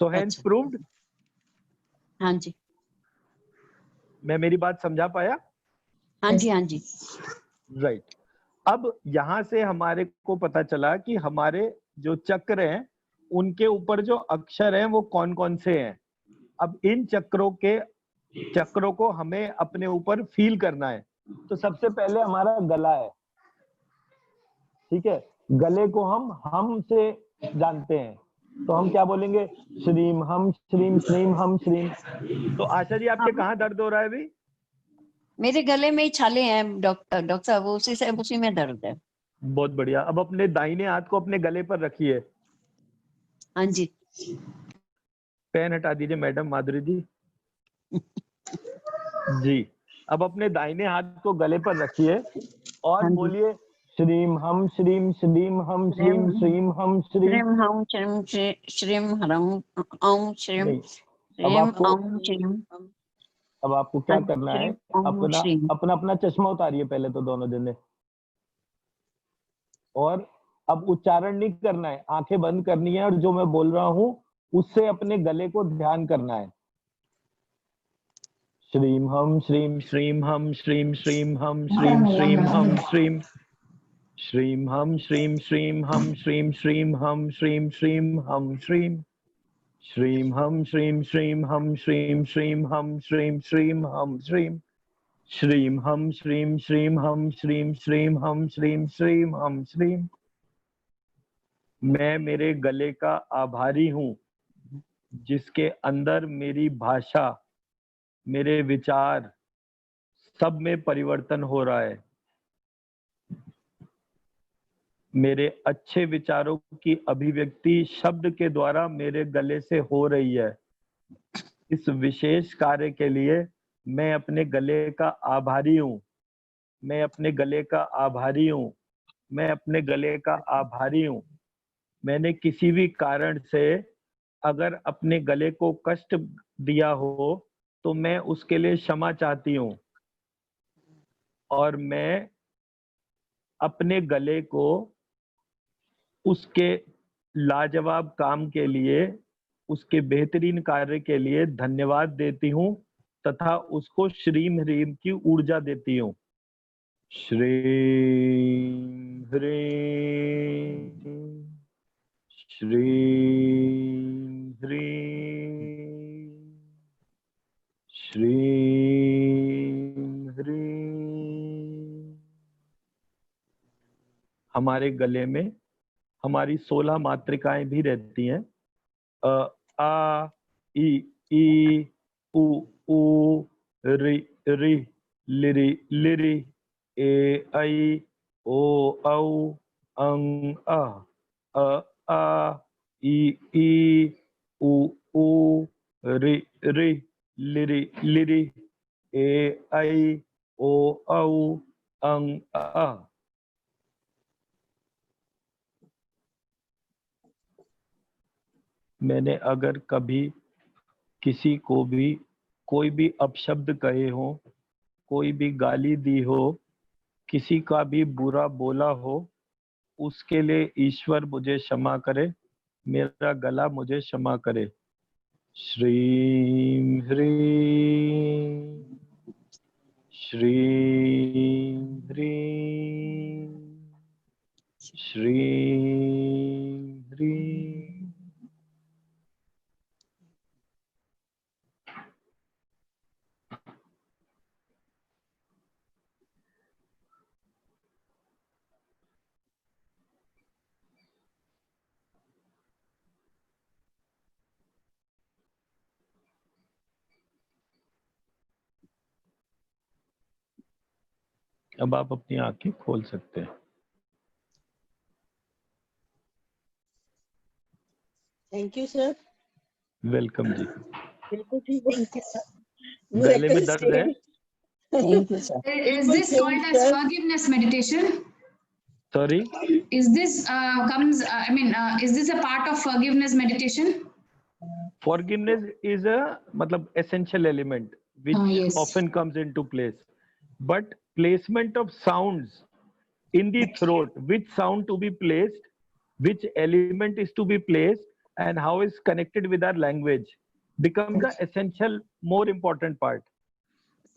सो हेंस अच्छा। प्रूव्ड। हाँ जी। मैं मेरी बात समझा पाया? हाँ जी। हाँ जी। राइट। अब यहां से हमारे को पता चला कि हमारे जो चक्र हैं उनके ऊपर जो अक्षर हैं वो कौन कौन से हैं। अब इन चक्रों को हमें अपने ऊपर फील करना है। तो सबसे पहले हमारा गला है, ठीक है। गले को हम से जानते हैं, तो हम क्या बोलेंगे? श्रीम हम श्रीम, श्रीम हम श्रीम। तो आशा जी, आपके कहाँ दर्द हो रहा है अभी? मेरे गले में ही छाले हैं डॉक्टर साहब, उसी में दर्द है। बहुत बढ़िया। अब अपने दाहिने हाथ को अपने गले पर रखिए। हाँ जी। पेन हटा दीजिए मैडम माधुरी जी। जी, अब अपने दाहिने हाथ को गले पर रखिए और हाँ जी। बोलिए श्रीम हम श्रीम, श्रीम हम श्रीम, श्रीम हम श्रीम। श्रीम हम श्रीम श्रीम हरम ओम श्रीम नहीं, श्रीम ओम श्रीम। अब आपको क्या करना है? श्रीम ओम अपना श्रीम। अपना अपना चश्मा उतारिए पहले तो दोनों जने, और अब उच्चारण नहीं करना है, आंखें बंद करनी है और जो मैं बोल रहा हूं उससे अपने गले को ध्यान करना है। श्रीम हम श्रीम, श्रीम हम श्रीम, श्रीम हम श्रीम, श्रीम हम श्रीम, श्रीम हम श्रीम, श्रीम हम श्रीम, श्रीम हम श्रीम, श्रीम हम श्रीम, श्रीम हम श्रीम, श्रीम हम श्रीम, श्रीम हम श्रीम, श्रीम हम श्रीम, श्रीम हम श्रीम, श्रीम हम श्रीम, श्रीम हम श्रीम, श्रीम हम श्रीम। मैं मेरे गले का आभारी हूं, जिसके अंदर मेरी भाषा, मेरे विचार, सब में परिवर्तन हो रहा है। मेरे अच्छे विचारों की अभिव्यक्ति शब्द के द्वारा मेरे गले से हो रही है। इस विशेष कार्य के लिए मैं अपने गले का आभारी हूं। मैं अपने गले का आभारी हूं। मैं अपने गले का आभारी हूं। मैंने किसी भी कारण से अगर अपने गले को कष्ट दिया हो तो मैं उसके लिए क्षमा चाहती हूँ, और मैं अपने गले को उसके लाजवाब काम के लिए, उसके बेहतरीन कार्य के लिए धन्यवाद देती हूँ तथा उसको श्रीम ह्रीम की ऊर्जा देती हूँ। Shreem Hreem Shreem Hreem Shreem Hreem। हमारे गले में हमारी 16 मात्रिकाएं भी रहती हैं। अ, आ, ई, उ, रि, लिरि, ए, ऐ, ओ, औ, अं, आ, ई, उ, रि, लिरि, ए, ऐ, ओ, औ, अं, आ। मैंने अगर कभी किसी को भी कोई भी अपशब्द कहे हो, कोई भी गाली दी हो, किसी का भी बुरा बोला हो, उसके लिए ईश्वर मुझे क्षमा करे, मेरा गला मुझे क्षमा करे। श्रीं ह्रीं श्रीं ह्रीं श्रीं ह्रीं। अब आप अपनी आंखें खोल सकते हैं। Thank you sir. वेलकम जी। बिल्कुल ठीक है। Thank you, sir. गले में दर्द है? Thank you, sir. Is this called as forgiveness meditation? Sorry, Is this is this a part of forgiveness meditation? forgiveness is a मतलब essential element which Yes. often comes into place, but placement of sounds in the throat, which sound to be placed, which element is to be placed, and how is connected with our language becomes the essential, more important part.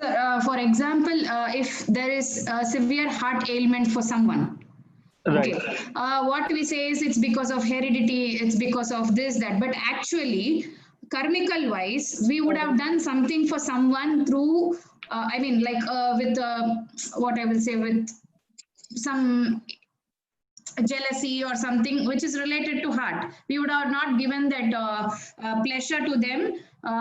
Sir, for example, if there is a severe heart ailment for someone, Right. okay, what we say is it's because of heredity, it's because of this, that, but actually, karmical wise, we would have done something for someone through, with what I will say, with some jealousy or something which is related to heart. We would have not given that pleasure to them.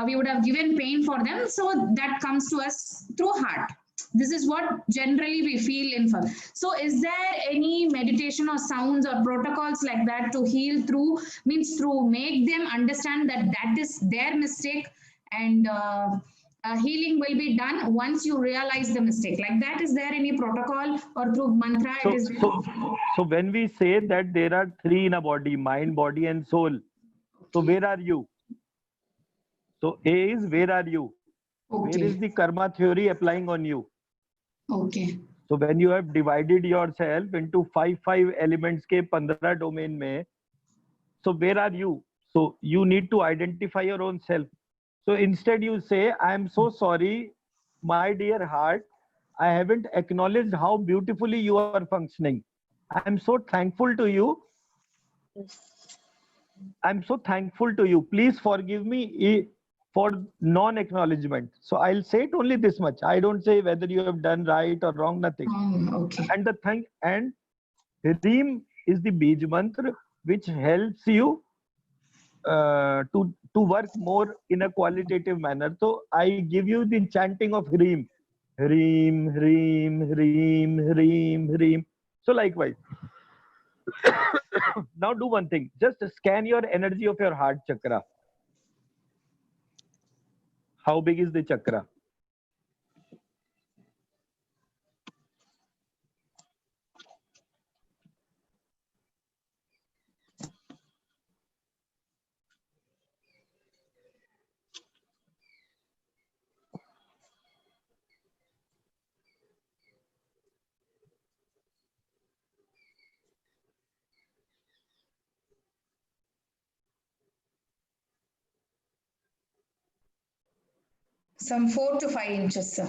We would have given pain for them. So that comes to us through heart. This is what generally we feel in fun. So is there any meditation or sounds or protocols like that to heal through, means through make them understand that that is their mistake, and healing will be done once you realize the mistake? Like that, is there any protocol or through mantra? So, It is so when we say that there are three in a body, mind, body, and soul, so where are you? So A is where are you? okay. Where is the karma theory applying on you? Okay. So when you have divided yourself into five elements के 15 domain में, so where are you? So you need to identify your own self. So instead you say, I am so sorry, my dear heart, I haven't acknowledged how beautifully you are functioning. I am so thankful to you. I'm so thankful to you. Please forgive me for non-acknowledgement. So I'll say it only this much. I don't say whether you have done right or wrong, nothing. Okay. And the thing, and Reem is the Bij mantra which helps you to work more in a qualitative manner. So I give you the chanting of Reem. Reem, Reem, Reem, Reem, Reem. So likewise. Now do one thing. Just scan your energy of your heart chakra. How big is the chakra? Some 4 to 5 inches, sir.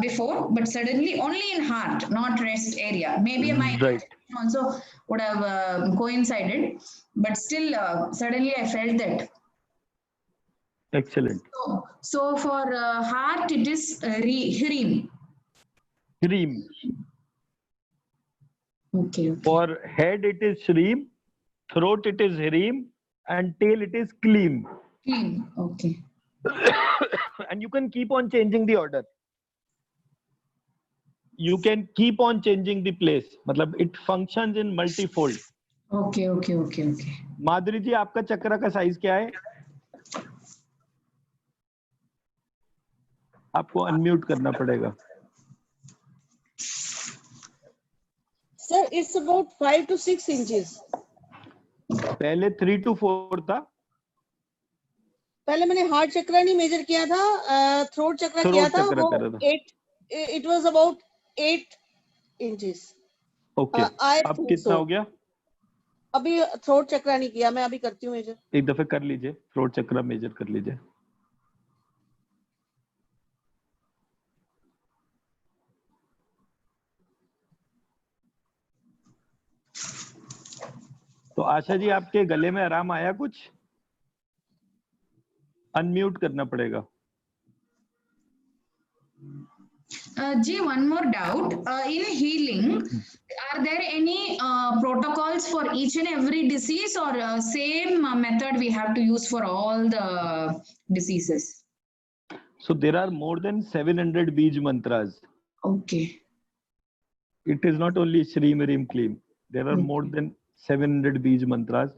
before, but suddenly only in heart, not rest area. Maybe my Right. also would have coincided, but still suddenly I felt that. Excellent. So for heart, it is Hrim. Shreem. Okay. For head, it is Shreem. Throat, it is Hreem. And tail, it is Kleem. Hrim. Okay. And you can keep on changing the order. You can keep on changing the place. मतलब it functions in multifold. Okay. माधुरी जी, आपका चक्र का साइज क्या है? आपको अनम्यूट करना पड़ेगा. Sir, it's about 5 to 6 inches. पहले 3 to 4 था. पहले मैंने हार्ट चक्र नहीं मेजर किया था, थ्रोट चक्र किया था, चक्र वो करा था. 8, it was about 8 inches. Okay. अब कितना हो गया? अभी थ्रोट चक्र नहीं किया, मैं अभी करती हूँ मेजर. एक दफे कर लीजिए, थ्रोट चक्र मेजर कर लीजिए. तो आशा जी, आपके गले में आराम आया कुछ? अनम्यूट करना पड़ेगा. Ji, one more doubt. In healing, are there any protocols for each and every disease, or same method we have to use for all the diseases? So there are more than 700 Bij mantras. Okay. It is not only Shri Mirim Kleem. There are more than 700 Bij mantras.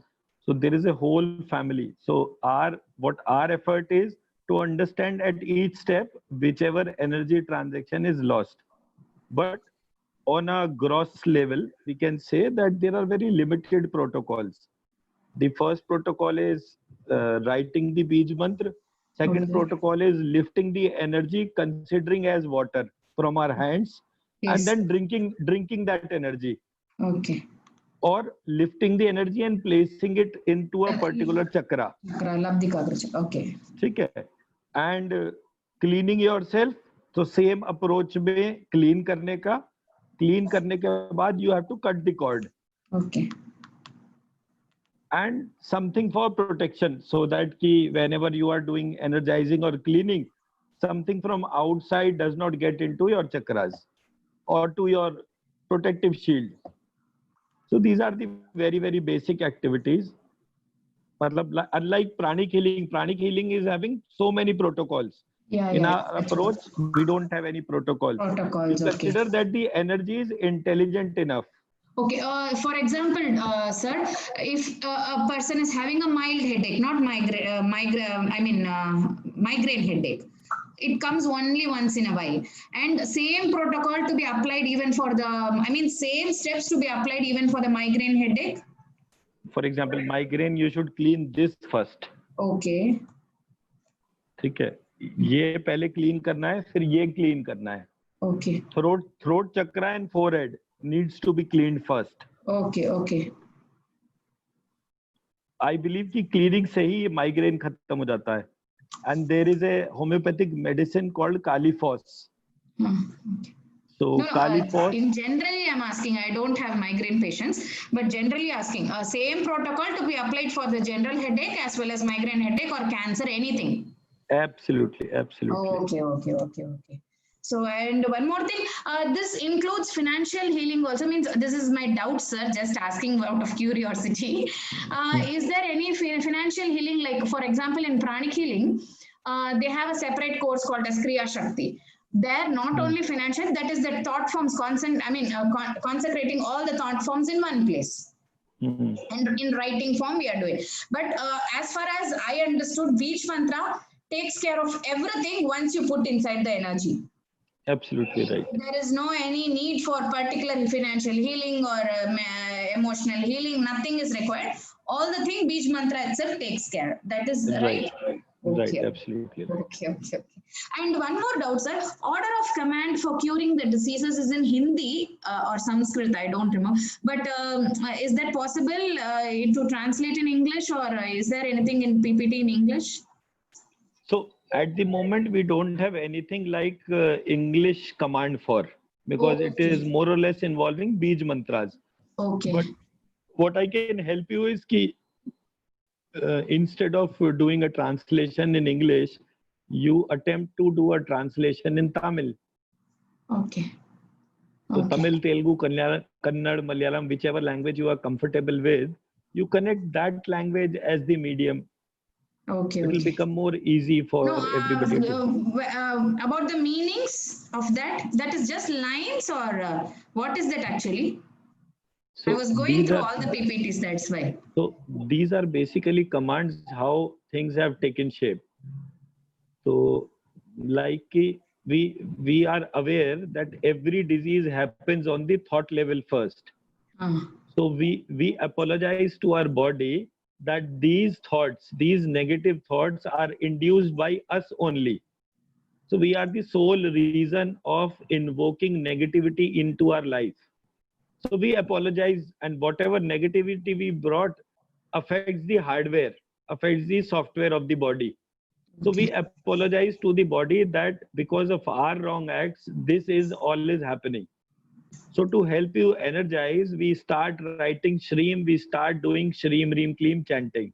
So there is a whole family. So what our effort is to understand at each step whichever energy transaction is lost. But on a gross level, we can say that there are very limited protocols. The first protocol is writing the Bij mantra. Second protocol is lifting the energy, considering as water from our hands, and then drinking that energy. Okay. Or lifting the energy and placing it into a particular chakra. Okay. ठीक है. And cleaning yourself. तो same approach में clean करने का. Clean करने के बाद you have to cut the cord. Okay. And something for protection, so that ki whenever you are doing energizing or cleaning, something from outside does not get into your chakras or to your protective shield. So these are the very, very basic activities. Unlike pranic healing is having so many protocols. In our approach, we don't have any protocols. We consider that the energy is intelligent enough. Okay, for example, sir, if a person is having a mild headache, not migraine headache, it comes only once in a while, and same protocol to be applied even for the, same steps to be applied even for the migraine headache. For example, migraine, you should clean this first. Okay. ठीक है, ये पहले clean करना है, फिर ये clean करना है. Okay. Throat chakra and forehead needs to be cleaned first. Okay. I believe कि cleaning से ही migraine खत्म हो जाता है. And there is a homeopathic medicine called Kaliphos. So Kaliphos. In generally, I'm asking. I don't have migraine patients, but generally asking. Same protocol to be applied for the general headache as well as migraine headache or cancer, anything. Absolutely. Okay. So, and one more thing, this includes financial healing also. Means this is my doubt, sir, just asking out of curiosity. Is there any financial healing, like for example, in pranic healing, they have a separate course called as Kriya Shakti. There, not only financial, that is the thought forms, consecrating all the thought forms in one place. And in writing form, we are doing. But as far as I understood, Bij mantra takes care of everything once you put inside the energy. Absolutely right. There is no any need for particular financial healing or emotional healing. Nothing is required. All the thing Bij mantra itself takes care. That is right. Right. Absolutely. Okay. And one more doubt, sir. Order of command for curing the diseases is in Hindi or Sanskrit. I don't remember. But is that possible to translate in English, or is there anything in PPT in English? So at the moment we don't have anything like English command for, because it is Okay. more or less involving Bij mantras. Okay. But what I can help you is ki instead of doing a translation in English, you attempt to do a translation in Tamil. Okay. So Okay. Tamil, Telugu, Kannada, Malayalam, whichever language you are comfortable with, you connect that language as the medium. Okay. It will Okay. become more easy for No, everybody to. about the meanings of that is just lines, or what is that actually? I So was going these through are all the PPTs, that's why. so these are basically commands how things have taken shape. So like we are aware that every disease happens on the thought level first. So we apologize to our body that these thoughts, these negative thoughts are induced by us only. So we are the sole reason of invoking negativity into our life. So we apologize, and whatever negativity we brought affects the hardware, affects the software of the body. So we apologize to the body that because of our wrong acts, this is all is happening. So to help you energize, we start writing Shreem, we start doing Shreem, Reem, Kleem chanting.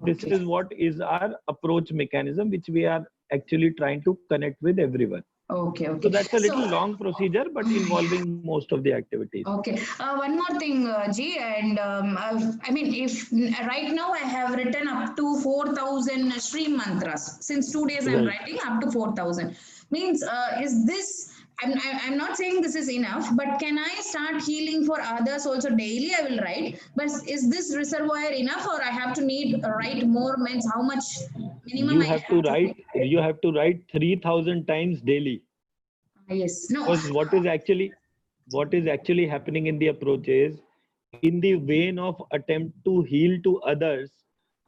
This is what is our approach mechanism, which we are actually trying to connect with everyone. Okay. So Okay. that's a little long procedure, but involving most of the activities. Okay. One more thing, G, and I mean, if right now I have written up to 4,000 stream mantras. Since 2 days I'm Right. writing up to 4,000. Means, is this? I'm not saying this is enough, but can I start healing for others also daily? I will write. But is this reservoir enough, or I have to write more? Means how much minimum You I have to have to write. You have to write 3,000 times daily. Yes. No. Because what is actually happening in the approach is, in the vein of attempt to heal to others,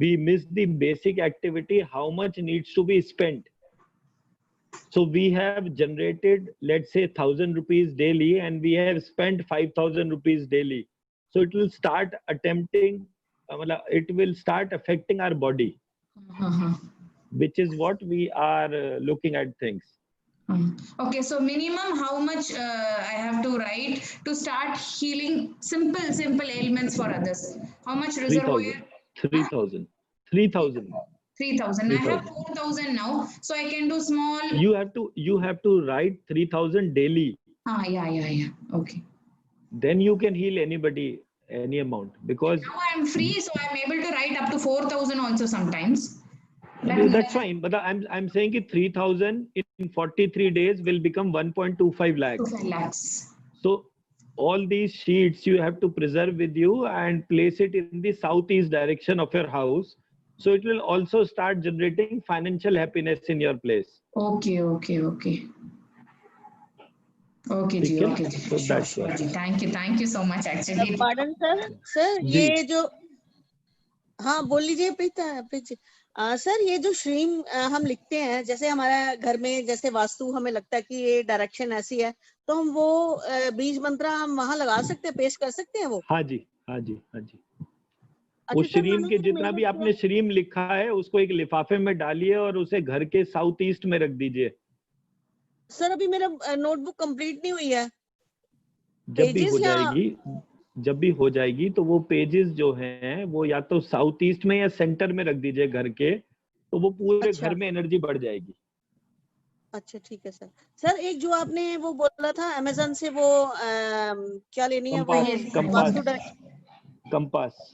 we miss the basic activity, how much needs to be spent. So we have generated, let's say, 1,000 rupees daily, and we have spent 5,000 rupees daily. So it will start it will start affecting our body, which is what we are looking at things. Okay, so minimum how much I have to write to start healing simple ailments for others? How much reservoir? 3,000. 3,000. 3,000. I have 4,000 now, so I can do small. You have to write 3,000 daily. Yeah. Okay. Then you can heal anybody, any amount, because Now I'm free, so I'm able to write up to 4,000 also sometimes. that's fine. But I'm saying that 3,000 in 43 days will become 1.25 lakhs. 2 lakhs. So all these sheets you have to preserve with you and place it in the southeast direction of your house. So it will also start generating financial happiness in your place. Okay. Okay, Ji. Okay, Ji. So Sure, that's Ji. Thank you so much. Actually, Pardon, sir, ये जो हाँ बोल लीजिए प्रीत सर, ये जो श्रीम हम लिखते हैं, जैसे हमारा घर में जैसे वास्तु हमें लगता है कि ये डायरेक्शन ऐसी है, तो हम वो बीज मंत्र हम वहां लगा सकते हैं, पेश कर सकते हैं वो? हाँ जी। वो श्रीम के जितना भी आपने श्रीम लिखा है उसको एक लिफाफे में डालिए और उसे घर के साउथ ईस्ट में रख दीजिए। सर अभी मेरा नोटबुक कंप्लीट नहीं हुई है। जब भी हो जाएगी तो वो पेजेस जो हैं वो या तो साउथ ईस्ट में या सेंटर में रख दीजिए घर के, तो वो पूरे घर में एनर्जी बढ़ जाएगी। अच्छा ठीक है सर। सर एक जो आपने वो बोला था अमेज़न से वो क्या लेनी है, कंपास।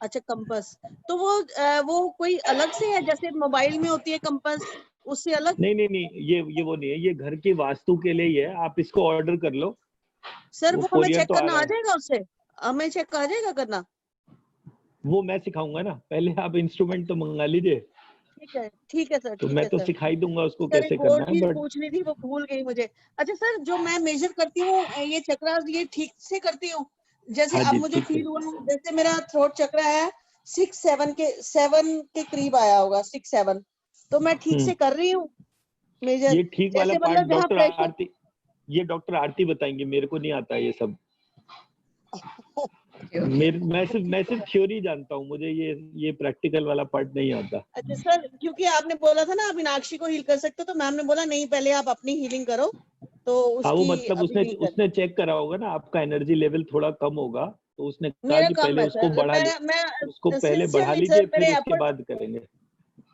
अच्छा कंपास, तो वो कोई अलग से है जैसे मोबाइल में होती है कंपास, उससे अलग? नहीं, ये वो नहीं है, ये घर की वास्तु के लिए ही है, आप इसको ऑर्डर कर लो। सर वो हमें चेक करना आ जाएगा, उससे हमें चेक आ जाएगा करना? वो मैं सिखाऊंगा ना, पहले आप इंस्ट्रूमेंट तो मंगा लीजिए। ठीक है सर, तो मैं तो सिखाई दूंगा उसको कैसे करना है। बट पूछनी थी वो भूल गई मुझे। अच्छा सर, जो मैं मेजर करती हूँ ये चक्रास, ये ठीक से करती हूँ? जैसे अब मुझे फील हुआ, जैसे मेरा थ्रोट चक्र है 7 के करीब आया होगा, 6-7, तो मैं ठीक से कर रही हूँ मेजर? ये ठीक वाला पार्ट डॉक्टर आरती बताएंगे, मेरे को नहीं आता ये सब। मैं सिर्फ थ्योरी जानता हूँ, मुझे ये प्रैक्टिकल वाला पार्ट नहीं आता। अच्छा सर, क्योंकि आपने बोला था ना आप मीनाक्षी को हील कर सकते हो, तो मैम ने बोला नहीं पहले आप अपनी हीलिंग करो, तो हाँ, वो उसकी मतलब अभी नहीं करनी। उसने चेक करा होगा ना, आपका एनर्जी लेवल थोड़ा कम होगा, तो उसने कहा मेरा कि कम पहले है उसको सर, बढ़ा उसको पहले बढ़ा सिंसियरली लीजिए, सर फिर मेरे उसके एफर्ट, बाद करेंगे।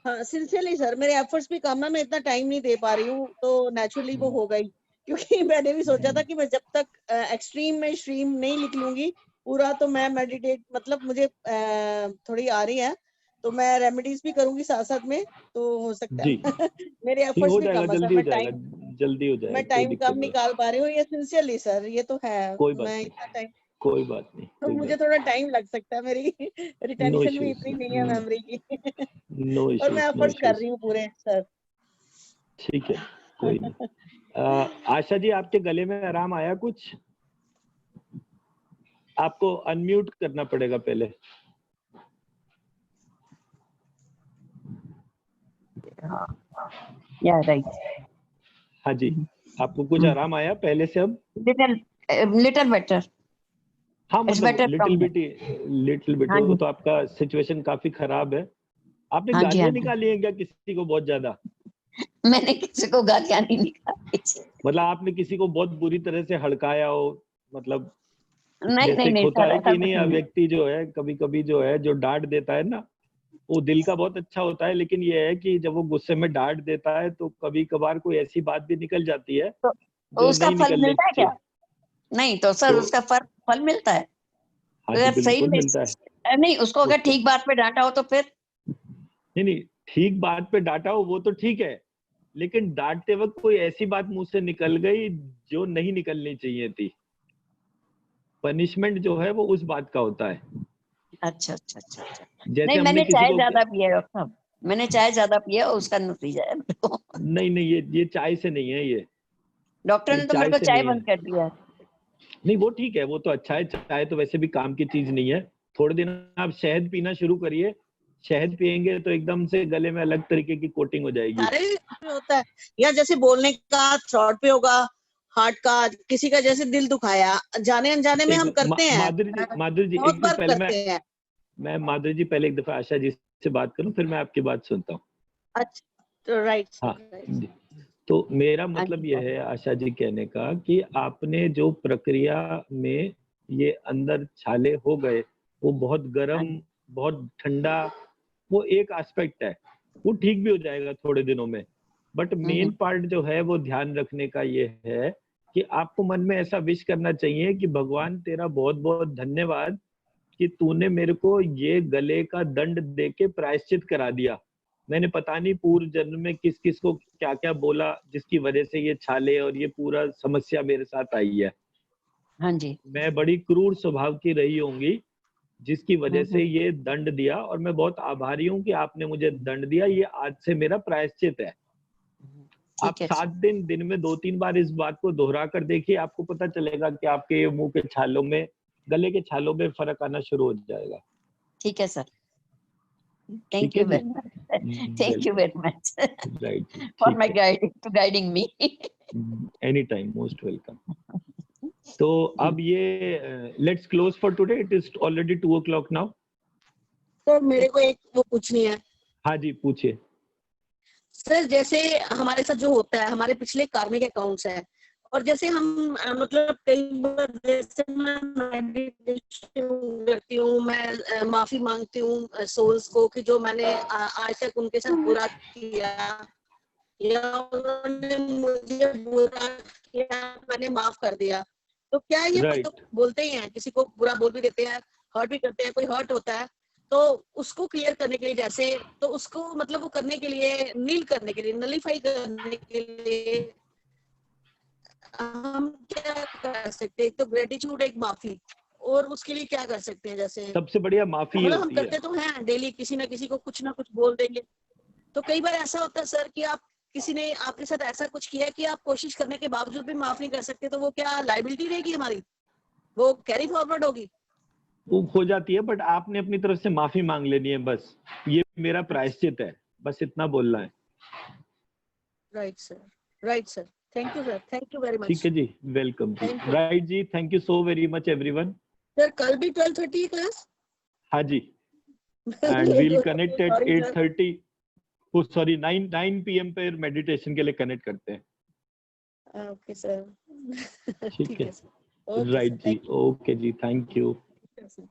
हाँ सिंसियरली सर मेरे एफर्ट्स भी कम है, मैं इतना टाइम नहीं दे पा रही हूँ, तो नेचुरली वो होगा ही। क्योंकि मैंने भी सोचा था कि मैं जब तक एक्सट्रीम में स्ट्रीम नहीं निकलूंगी पूरा, तो मैं मेडिटेट, मतलब मुझे थोड़ी आ रही है, तो मैं रेमेडीज भी करूंगी साथ साथ में, तो हो सकता जी है। मेरे ठीक एफर्ट्स हो भी जाएगा, कम है सर, जल्दी हो जाएगा, जल्दी हो जाएगा, मैं कोई टाइम दिक्कत कम नहीं, निकाल पा रही हूँ, ये सिंसियरली सर, ये तो है। कोई बात मैं नहीं, इतना टाइम, कोई बात नहीं, तो कोई मुझे बात थोड़ा टाइम लग सकता है, मेरी नहीं, नो रिटेंशन भी इश्यूज, इतनी नहीं है मेमोरी की। नो और मैं इश्यूज, नो एफर्ट्स कर इश्यूज, रही हूँ पूरे सर। ठीक है, कोई नहीं। आशा जी, आपके गले में आराम आया कुछ? आपको अनम्यूट करना पड़ेगा पहले। या राइट, हाँ जी, आपको कुछ आराम आया पहले से अब? लिटिल बेटर, हाँ, इट्स मतलब बेटर फ्रॉम लिटिल बिट, हाँ वो जी, तो आपका सिचुएशन काफी खराब है। आपने हाँ जी, हाँ गालियां जी। निकाली हैं क्या किसी को बहुत ज्यादा? मैंने किसी को गालियां नहीं निकाली। मतलब आपने किसी को बहुत बुरी तरह से हड़काया हो, मतलब नहीं जैसे नहीं एक नहीं होता सर, है ऐसा कि कुछ नहीं, नहीं। व्यक्ति जो है कभी कभी जो है जो डांट देता है ना, वो दिल का बहुत अच्छा होता है, लेकिन ये है कि जब वो गुस्से में डांट देता है तो कभी कभार कोई ऐसी बात भी निकल जाती है तो जो उसका नहीं फल निकलनी मिलता है क्या? चाहिए। नहीं तो सर तो उसका फल मिलता है। हाँ तो जी, यार सही बिल्कुल में मिलता है नहीं, उसको अगर उसको। ठीक बात पे डांटा हो तो फिर नहीं नहीं, ठीक बात पे डांटा हो वो तो ठीक है, लेकिन डांटते वक्त कोई ऐसी बात मुंह से निकल गई जो नहीं निकलनी चाहिए थी, पनिशमेंट जो है वो उस बात का होता है। अच्छा अच्छा अच्छा अच्छा। जैसे नहीं, हमने मैंने किसी चाय को, ज्यादा पिया है डॉक्टर साहब, मैंने चाय ज्यादा पिया, उसका नतीजा है। नहीं नहीं, ये चाय से नहीं है, डॉक्टर ये ने तो मेरे चाय को से चाय नहीं बंद है। कर दिया है। नहीं वो ठीक है, वो तो अच्छा है, चाय तो वैसे भी काम की चीज नहीं है। थोड़े दिन आप शहद पीना शुरू करिए, शहद पियेंगे तो एकदम से गले में अलग तरीके की कोटिंग हो जाएगी। सारे में होता है, या जैसे बोलने का थ्रोट पे होगा, हार्ट का, किसी का जैसे दिल दुखाया, जाने अनजाने में हम करते हैं, माधुरी जी बहुत एक बार पहले करते हैं। मैं माधुरी जी पहले एक दफा आशा जी से बात करूं, फिर मैं आपकी बात सुनता हूँ। अच्छा, तो राइट हाँ राइट। तो मेरा हाँ जी मतलब सर। यह है आशा जी कहने का कि आपने जो प्रक्रिया में ये अंदर छाले हो गए, वो बहुत हाँ गर्म, बहुत ठंडा, वो एक एस्पेक्ट है, वो ठीक भी हो जाएगा थोड़े दिनों में। बट मेन पार्ट जो है वो ध्यान रखने का ये है कि आपको मन में ऐसा विश करना चाहिए कि भगवान तेरा बहुत बहुत धन्यवाद कि तूने मेरे को ये गले का दंड दे के प्रायश्चित करा दिया। मैंने पता नहीं पूर्व जन्म में किस किस को क्या क्या बोला जिसकी वजह से ये छाले और ये पूरा समस्या मेरे साथ आई है। हाँ जी। मैं बड़ी क्रूर स्वभाव की रही होंगी जिसकी वजह से हम्म, ये दंड दिया, और मैं बहुत आभारी हूँ कि आपने मुझे दंड दिया, ये आज से मेरा प्रायश्चित है। आप ठीक है 7 सर। दिन में 2-3 बार इस बात को दोहरा कर देखिए, आपको पता चलेगा कि आपके मुंह के छालों में, गले के छालों में फर्क आना शुरू हो जाएगा। ठीक है सर, थैंक ठीक है यू जी, very much, thank you welcome, very much right, for ठीक माय है, guiding me. Any time, most welcome. तो अब ये let's close for today, it is already 2 o'clock now. तो मेरे को एक वो पूछनी है हाँ जी, पूछिए। सर, जैसे हमारे साथ जो होता है, हमारे पिछले कार्मिक अकाउंट्स है, और जैसे हम मतलब कई बार जैसे मैं मेडिटेशन करती हूँ, मैं माफी मांगती हूँ सोल्स को कि जो मैंने आज तक उनके साथ बुरा किया, या उन्होंने मुझे बुरा किया, मैंने माफ कर दिया, तो क्या ये राइट, मतलब बोलते ही हैं, किसी को बुरा बोल भी देते हैं, हर्ट भी करते हैं, कोई हर्ट होता है तो उसको क्लियर करने के लिए, जैसे तो उसको मतलब वो करने के लिए, नील करने के लिए, नलीफाई करने के लिए हम क्या कर सकते हैं? एक तो ग्रेटिट्यूड, एक माफी, और उसके लिए क्या कर सकते हैं? जैसे सबसे बढ़िया माफी ही मतलब हम होती है। करते तो हैं डेली, किसी ना किसी को कुछ ना कुछ बोल देंगे, तो कई बार ऐसा होता है सर कि आप, किसी ने आपके साथ ऐसा कुछ किया कि आप कोशिश करने के बावजूद भी माफ नहीं कर सकते, तो वो क्या लायबिलिटी रहेगी हमारी, वो कैरी फॉरवर्ड होगी? वो हो जाती है, बट आपने अपनी तरफ से माफी मांग लेनी है बस, ये मेरा प्रायश्चित है, बस इतना बोलना है। Right sir, right sir, thank you sir, thank you very ठीक मच, है जी, वेलकम जी, थैंक यू। राइट जी, thank you so very much everyone. Sir कल भी 12:30 क्लास? हाँ जी, and we'll connect at 8:30, oh sorry 9 PM पे मेडिटेशन के लिए कनेक्ट करते हैं। Okay sir. ठीक है, सर। ओके राइट जी, ओके जी, थैंक यू। सर।